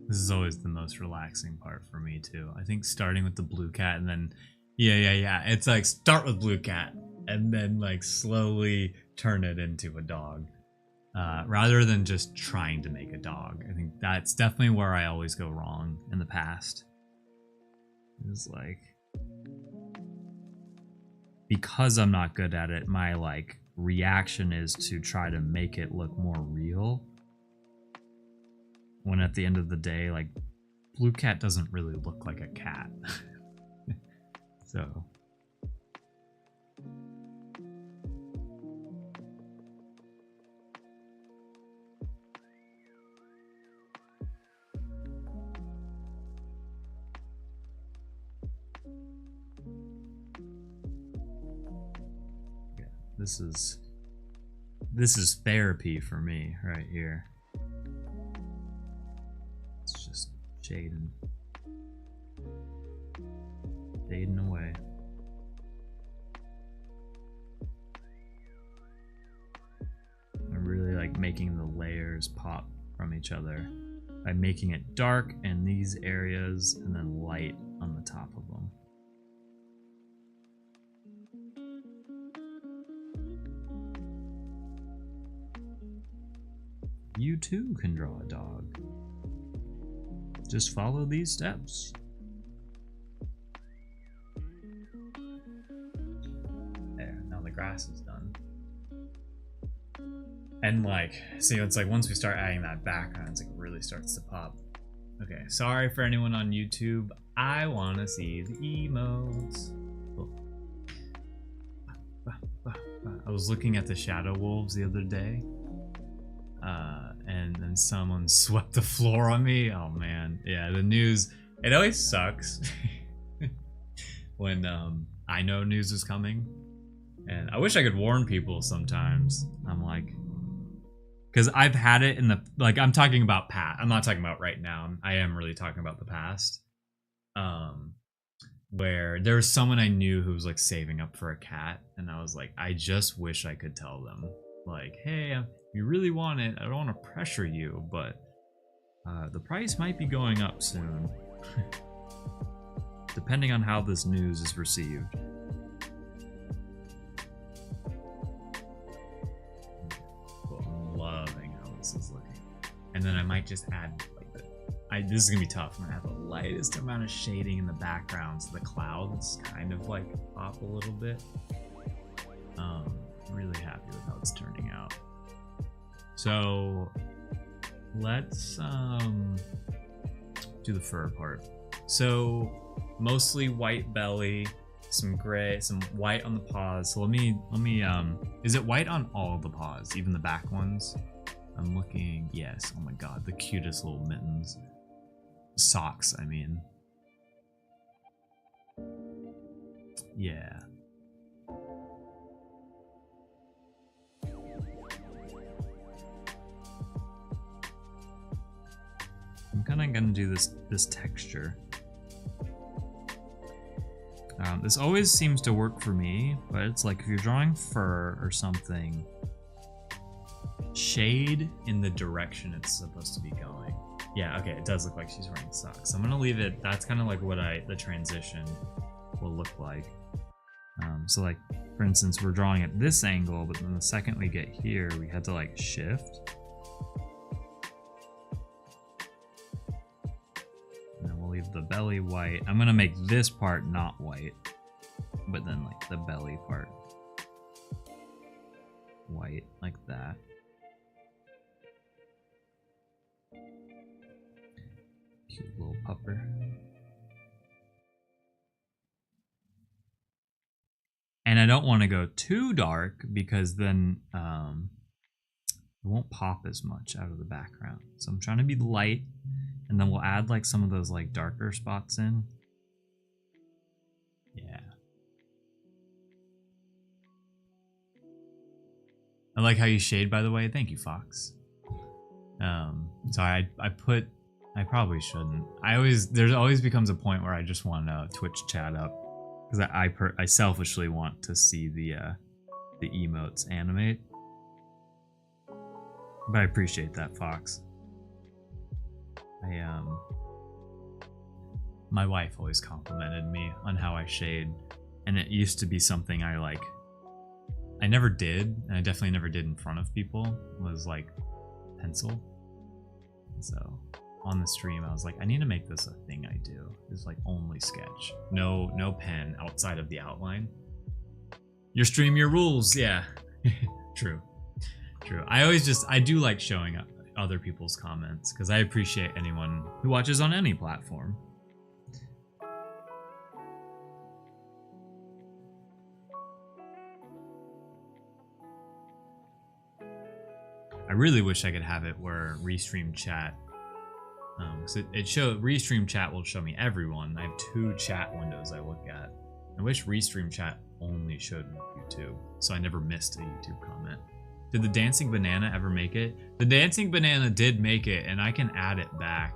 This is always the most relaxing part for me too. I think starting with the blue cat and then yeah. It's like start with blue cat and then like slowly turn it into a dog. Rather than just trying to make a dog. I think that's definitely where I always go wrong in the past. It's like, because I'm not good at it, my like reaction is to try to make it look more real. When at the end of the day, like, blue cat doesn't really look like a cat. So. Yeah, this is therapy for me right here. It's just shading away. I really like making the layers pop from each other by making it dark in these areas and then light on the top of them. You too can draw a dog. Just follow these steps. There, now the grass is done. And like, see, it's like once we start adding that background, it's like it really starts to pop. Okay, sorry for anyone on YouTube. I want to see the emotes. Oh. I was looking at the Shadow Wolves the other day. And then someone swept the floor on me. Oh man, yeah, the news, it always sucks when I know news is coming, and I wish I could warn people sometimes. I'm like, because I've had it in the, like, I'm talking about I'm not talking about right now, I am really talking about the past, where there was someone I knew who was like saving up for a cat, and I was like, I just wish I could tell them, like, hey, you really want it, I don't want to pressure you, but the price might be going up soon. Depending on how this news is received. Well, I'm loving how this is looking. And then I might just add, like, this is gonna be tough. I'm gonna have the lightest amount of shading in the background so the clouds kind of like pop a little bit. Really happy with how it's turning out. So let's do the fur part. So mostly white belly, some gray, some white on the paws. So let me is it white on all of the paws, even the back ones? I'm looking, yes. Oh my god, the cutest little mittens. Socks, I mean. Yeah. I'm kind of gonna do this texture. This always seems to work for me, but it's like if you're drawing fur or something, shade in the direction it's supposed to be going. Yeah, okay, it does look like she's wearing socks. I'm gonna leave it. That's kind of like what the transition will look like. So like, for instance, we're drawing at this angle, but then the second we get here, we had to like shift. Leave the belly white. I'm gonna make this part not white, but then like the belly part white, like that. Cute little pupper. And I don't want to go too dark because then it won't pop as much out of the background. So I'm trying to be light. And then we'll add like some of those like darker spots in. Yeah. I like how you shade, by the way. Thank you, Fox. Sorry, I probably shouldn't. There always becomes a point where I just want to Twitch chat up. Because I selfishly want to see the emotes animate. But I appreciate that, Fox. My wife always complimented me on how I shade, and it used to be something I never did, and I definitely never did in front of people, was like pencil. So on the stream I was like, I need to make this a thing I do. Is like only sketch. No pen outside of the outline. Your stream, your rules, yeah. True. I do like showing up other people's comments because I appreciate anyone who watches on any platform. I really wish I could have it where restream chat, because restream chat will show me everyone. I have 2 chat windows I look at. I wish restream chat only showed me YouTube, so I never missed a YouTube comment. Did the dancing banana ever make it? The dancing banana did make it, and I can add it back.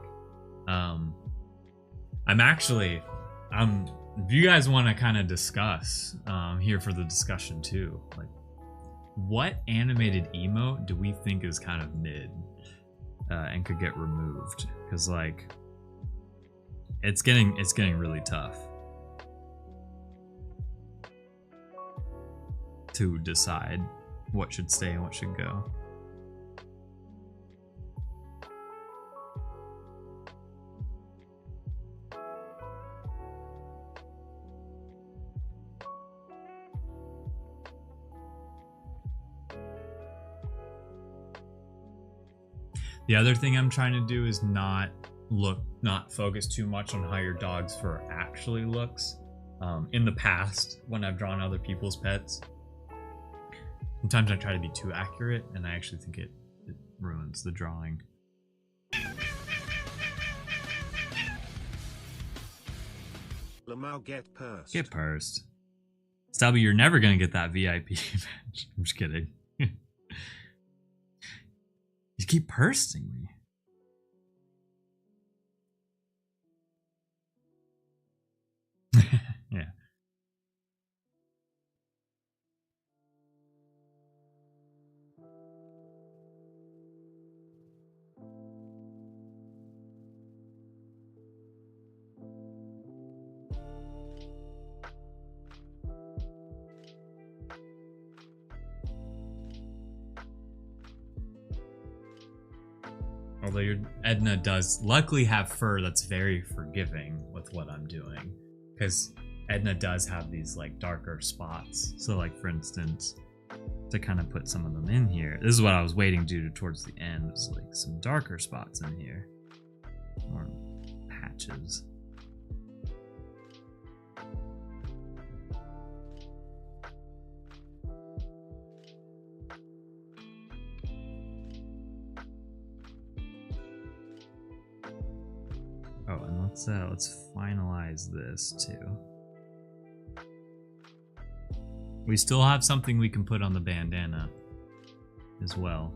If you guys want to kind of discuss, here for the discussion too, like, what animated emote do we think is kind of mid and could get removed? Because like, it's getting really tough to decide what should stay and what should go. The other thing I'm trying to do is not focus too much on how your dog's fur actually looks. In the past, when I've drawn other people's pets, sometimes I try to be too accurate, and I actually think it ruins the drawing. Lamau get pursed. Get pursed. Stubby, you're never gonna get that VIP badge. I'm just kidding. You keep pursing me. Yeah. Although your Edna does luckily have fur that's very forgiving with what I'm doing, because Edna does have these like darker spots. So like, for instance, to kind of put some of them in here, this is what I was waiting to do towards the end, is like some darker spots in here, or patches. Oh, and let's finalize this too. We still have something we can put on the bandana as well.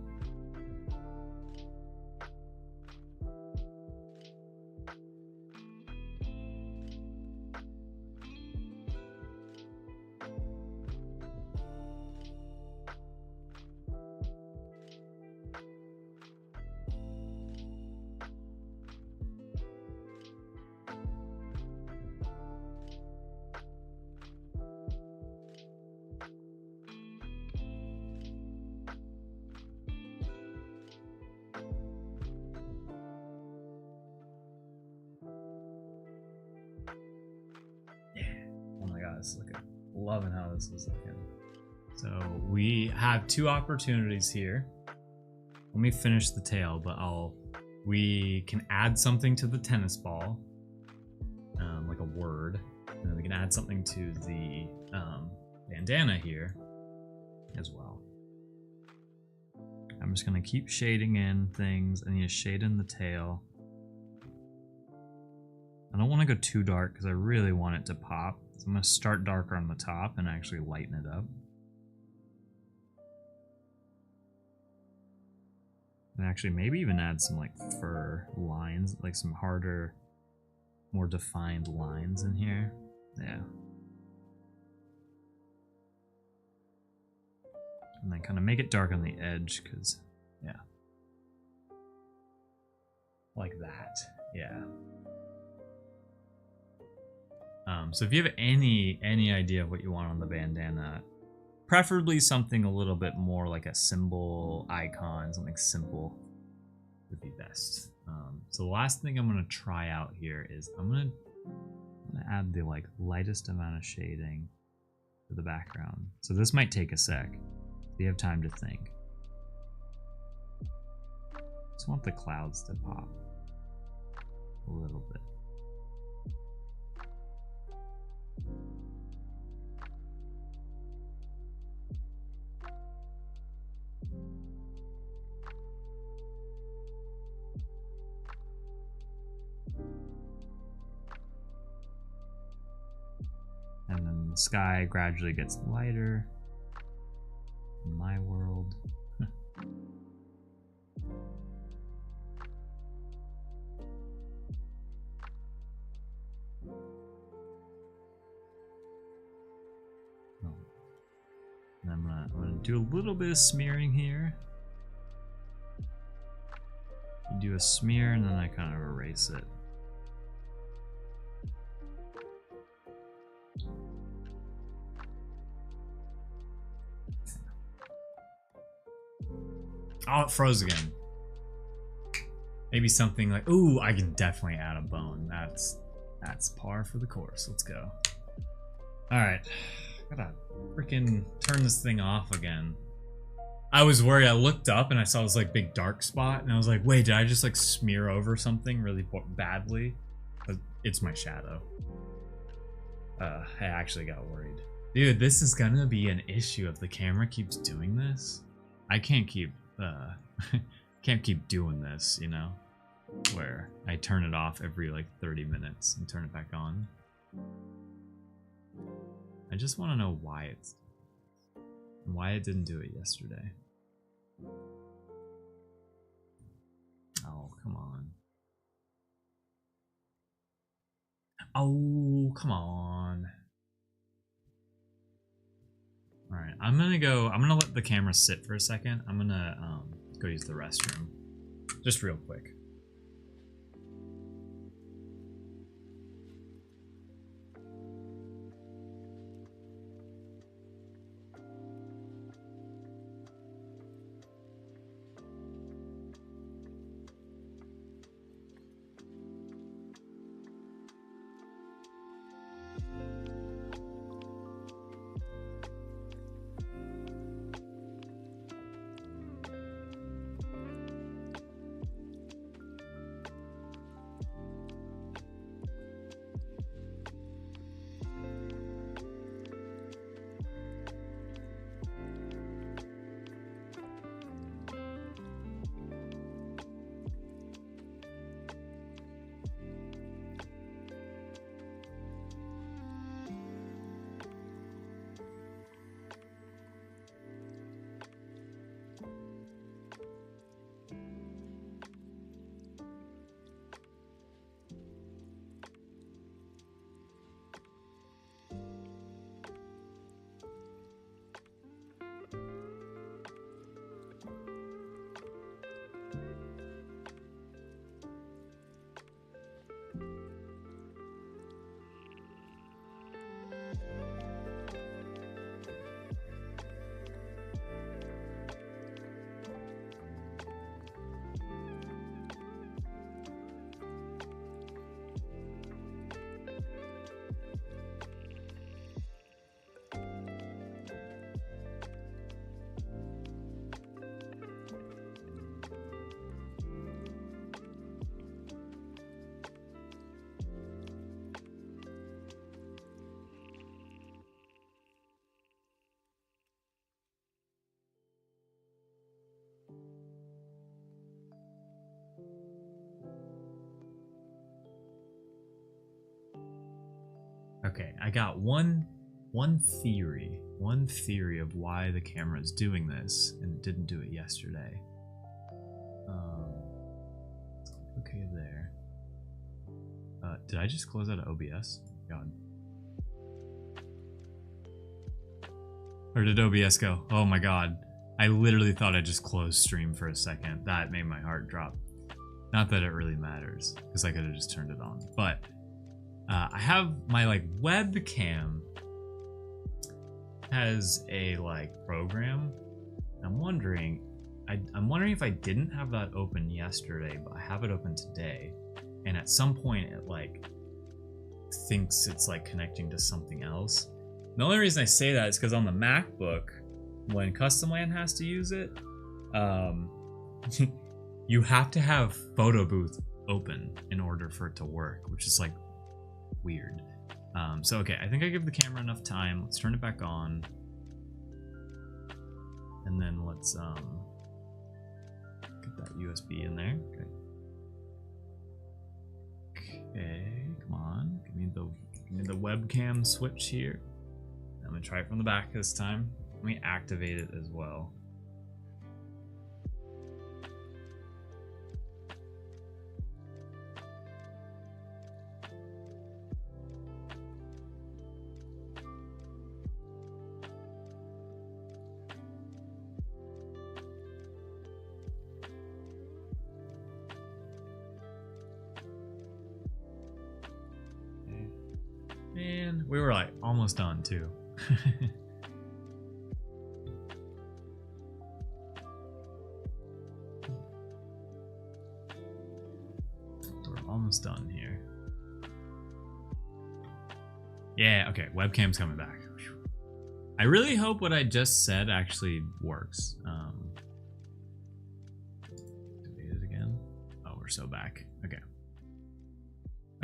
Loving how this is looking. So we have 2 opportunities here. Let me finish the tail, but we can add something to the tennis ball, like a word, and then we can add something to the bandana here as well. I'm just gonna keep shading in things. I need to shade in the tail. I don't want to go too dark because I really want it to pop. So I'm going to start darker on the top and actually lighten it up. And actually maybe even add some like fur lines, like some harder, more defined lines in here. Yeah. And then kind of make it dark on the edge because, yeah. Like that. Yeah. So if you have any idea of what you want on the bandana, preferably something a little bit more like a symbol icon, something simple would be best. So the last thing I'm gonna try out here is I'm gonna add the like lightest amount of shading to the background. So this might take a sec. So you have time to think. Just want the clouds to pop a little bit. And then the sky gradually gets lighter in my world. And I'm gonna do a little bit of smearing here. You do a smear and then I kind of erase it. Oh, it froze again. Maybe something like, ooh, I can definitely add a bone. That's par for the course. Let's go. All right, gotta freaking turn this thing off again. I was worried. I looked up and I saw this like big dark spot, and I was like, wait, did I just like smear over something really badly? But it's my shadow. I actually got worried. Dude, this is gonna be an issue if the camera keeps doing this. I can't keep doing this, you know, where I turn it off every like 30 minutes and turn it back on. I just want to know why it didn't do it yesterday. Oh, come on. Oh, come on. All right, I'm gonna let the camera sit for a second. I'm gonna go use the restroom, just real quick. Okay, I got one theory of why the camera is doing this and didn't do it yesterday. Okay, there. Did I just close out of OBS? God. Or did OBS go? Oh my god. I literally thought I just closed stream for a second. That made my heart drop. Not that it really matters, because I could have just turned it on. But I have my like webcam has a like program. I'm wondering if I didn't have that open yesterday, but I have it open today, and at some point it like thinks it's like connecting to something else. The only reason I say that is because on the MacBook, when Custom LAN has to use it, you have to have Photo Booth open in order for it to work, which is like weird. So okay, I think I give the camera enough time. Let's turn it back on, and then let's get that USB in there. Okay, come on, give me the webcam switch here. I'm gonna try it from the back this time. Let me activate it as well. Man, we were like almost done too. We're almost done here. Yeah, okay, webcam's coming back. I really hope what I just said actually works. Delete it again. Oh, we're so back. Okay.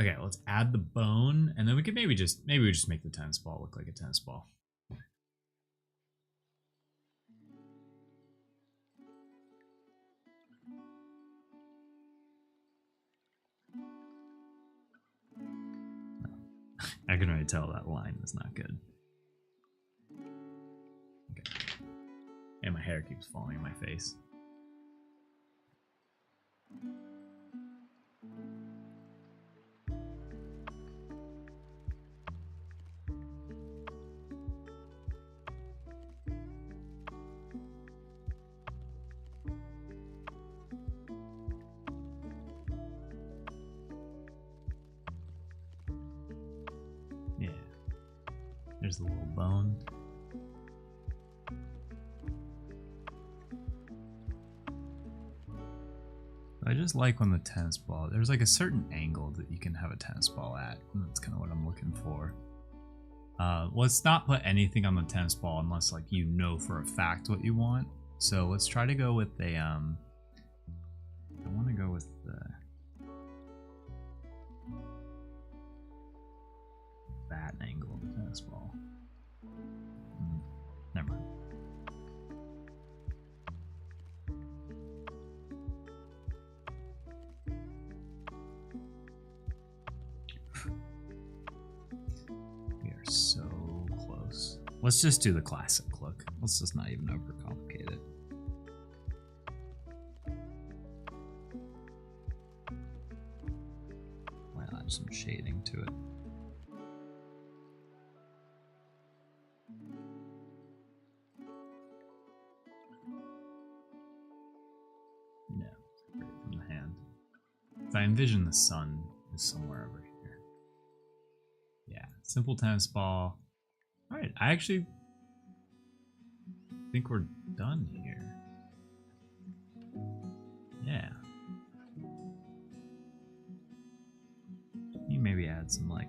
Okay, let's add the bone, and then we could maybe we just make the tennis ball look like a tennis ball. I can already tell that line is not good. Okay. And my hair keeps falling in my face. There's the little bone. I just like when the tennis ball, there's like a certain angle that you can have a tennis ball at, and that's kind of what I'm looking for. Let's not put anything on the tennis ball unless like you know for a fact what you want. So let's try to go with a I want to go with the that angle of the tennis ball. Never mind. We are so close. Let's just do the classic look. Let's just not even overcomplicate it. Why not add some shading to it? If I envision the sun is somewhere over here. Yeah, simple tennis ball. All right, I actually think we're done here. Yeah. You maybe add some like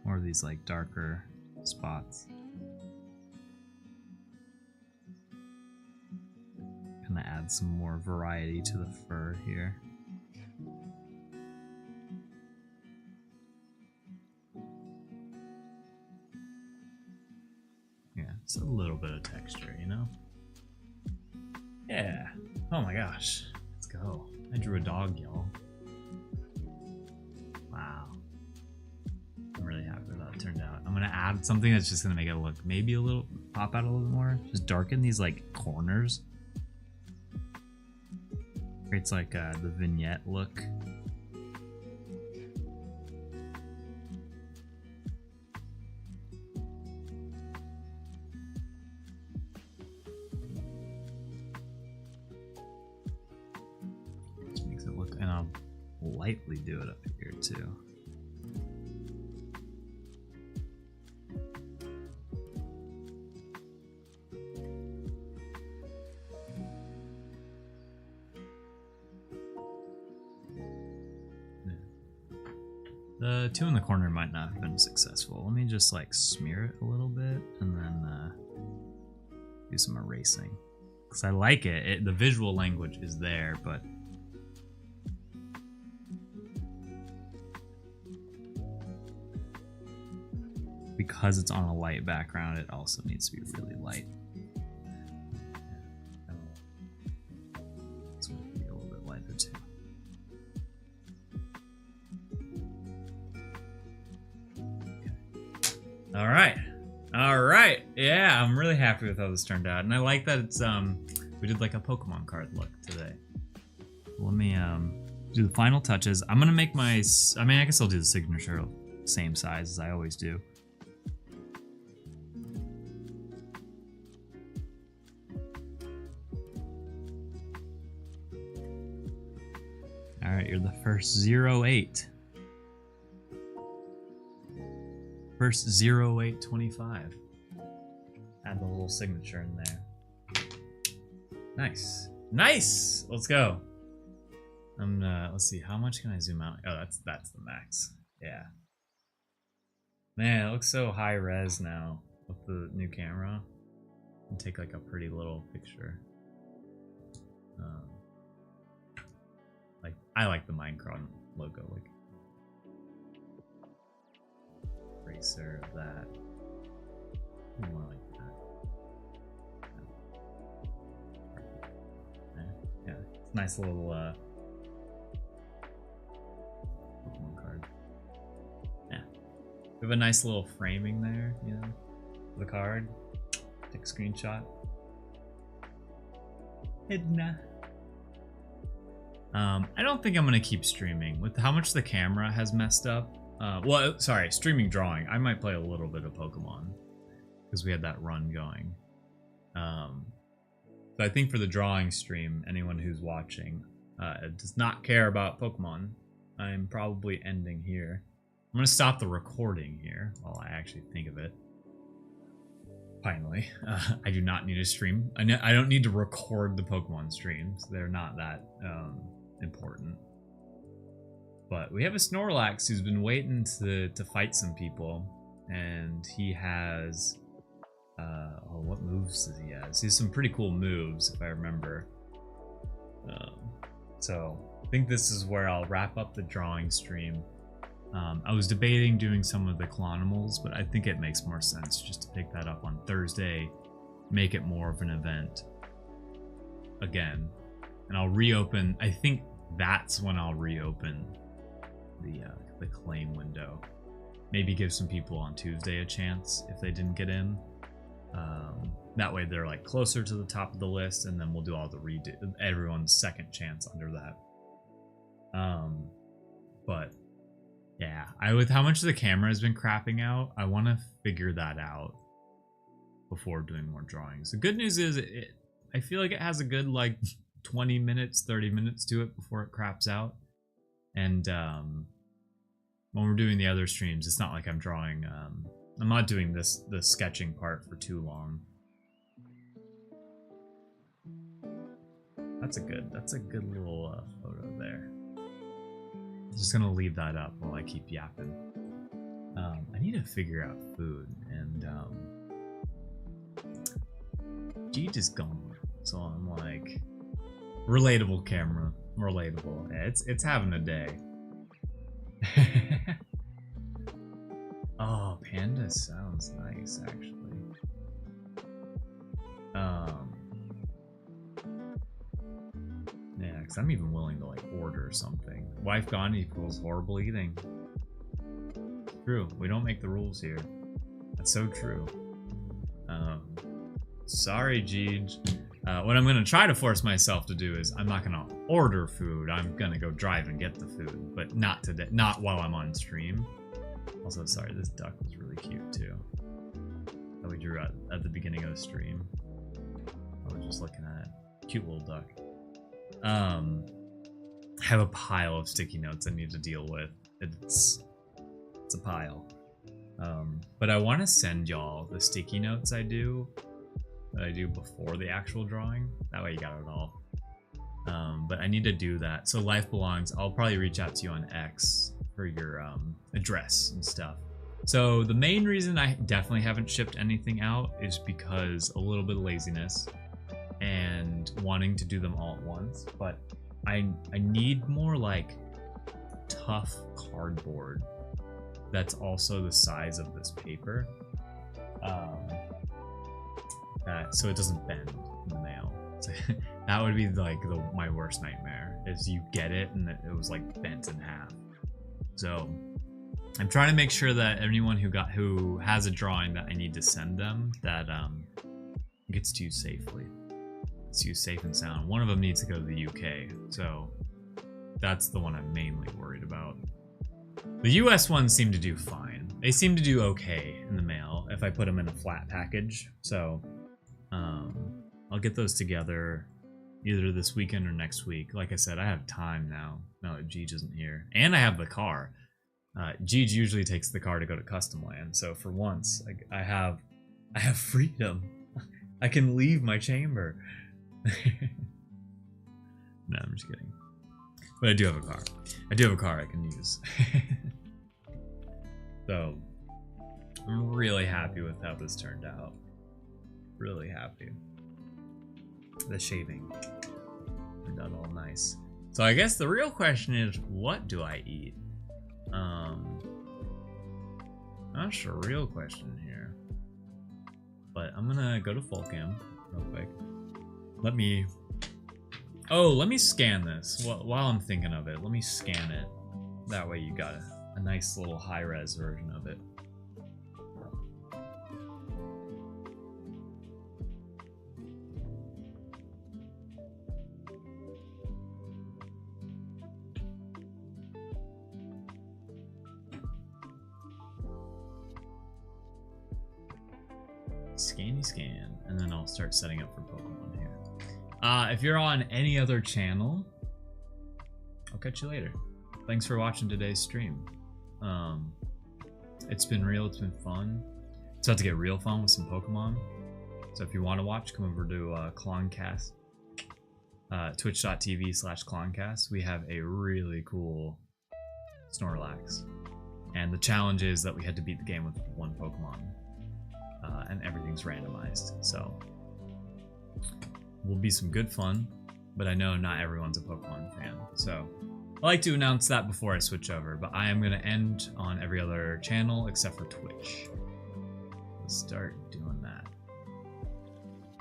more of these like darker spots. Kind of add some more variety to the fur here. It's a little bit of texture, you know? Yeah. Oh my gosh. Let's go. I drew a dog, y'all. Wow. I'm really happy with how it turned out. I'm gonna add something that's just gonna make it look maybe a little, pop out a little bit more. Just darken these like corners. Creates like the vignette look. slightly do it up here too. The two in the corner might not have been successful. Let me just like smear it a little bit and then do some erasing. Because I like it. The visual language is there, but because it's on a light background, it also needs to be really light. This one can be a little bit lighter too. All right. All right. Yeah, I'm really happy with how this turned out. And I like that it's we did like a Pokemon card look today. Let me do the final touches. I'm going to make my I guess I'll do the signature same size as I always do. All right, you're the first 08. First 0825. Add the little signature in there. Nice. Nice! Let's go. Let's see, how much can I zoom out? Oh, that's the max. Yeah. Man, it looks so high res now with the new camera. And take like a pretty little picture. Like I like the Minecraft logo, like eraser of that. More like that. Yeah, it's a nice little Pokemon card. Yeah, we have a nice little framing there, you know, for the card. Take a screenshot. Hidden. I don't think I'm gonna keep streaming with how much the camera has messed up. Well, sorry, streaming drawing. I might play a little bit of Pokemon because we had that run going. So I think for the drawing stream, anyone who's watching does not care about Pokemon, I'm probably ending here. I'm gonna stop the recording here while I actually think of it. Finally, I do not need to stream. I don't need to record the Pokemon streams. They're not that important. But we have a Snorlax who's been waiting to fight some people, and he has what moves does he have? He has some pretty cool moves if I remember. So I think this is where I'll wrap up the drawing stream. I was debating doing some of the Clonimals, but I think it makes more sense just to pick that up on Thursday, make it more of an event again, and I'll reopen. I think that's when I'll reopen the claim window. Maybe give some people on Tuesday a chance if they didn't get in. That way they're like closer to the top of the list, and then we'll do all the everyone's second chance under that. But yeah, with how much the camera has been crapping out, I want to figure that out before doing more drawings. The good news is I feel like it has a good like 20 minutes, 30 minutes to it before it craps out. And when we're doing the other streams, it's not like I'm drawing, I'm not doing the sketching part for too long. That's a good little photo there. I'm just gonna leave that up while I keep yapping. I need to figure out food, and Jeet is gone, so I'm like, relatable camera, relatable. Yeah, it's having a day. Oh, panda sounds nice actually. Yeah, because I'm even willing to like order something. Wife gone equals horrible eating. True, we don't make the rules here. That's so true. Sorry, Jeej. What I'm gonna try to force myself to do is I'm not gonna order food. I'm gonna go drive and get the food, but not today. Not while I'm on stream. Also, sorry, this duck was really cute too. That we drew at the beginning of the stream. I was just looking at it. Cute little duck. I have a pile of sticky notes I need to deal with. It's a pile. But I want to send y'all the sticky notes that I do before the actual drawing. That way you got it all. But I need to do that. So Life Belongs, I'll probably reach out to you on X for your address and stuff. So the main reason I definitely haven't shipped anything out is because a little bit of laziness and wanting to do them all at once. But I need more like tough cardboard that's also the size of this paper, so it doesn't bend in the mail. So that would be like my worst nightmare, is you get it and it was like bent in half. So I'm trying to make sure that anyone who has a drawing that I need to send them, that gets to you safely. It's used safe and sound. One of them needs to go to the UK, so that's the one I'm mainly worried about. The US ones seem to do fine. They seem to do okay in the mail if I put them in a flat package. So I'll get those together either this weekend or next week. Like I said, I have time now that Jeej isn't here, and I have the car. Jeej usually takes the car to go to Custom Land, so for once I have freedom. I can leave my chamber. No, I'm just kidding. But I do have a car. I do have a car I can use. So I'm really happy with how this turned out. Really happy. The shaving turned out all nice. So I guess the real question is, what do I eat? That's a real question here. But I'm gonna go to Fullcam real quick. Let me scan this while I'm thinking of it. Let me scan it. That way you got a nice little high-res version of it. Scanny scan, and then I'll start setting up for Pokemon here. If you're on any other channel, I'll catch you later. Thanks for watching today's stream. It's been real, it's been fun. It's about to get real fun with some Pokemon. So if you want to watch, come over to Cloncast, twitch.tv/Cloncast. We have a really cool Snorlax. And the challenge is that we had to beat the game with one Pokemon. And everything's randomized, so will be some good fun, but I know not everyone's a Pokemon fan, so I like to announce that before I switch over. But I am going to end on every other channel except for Twitch. Let's start doing that.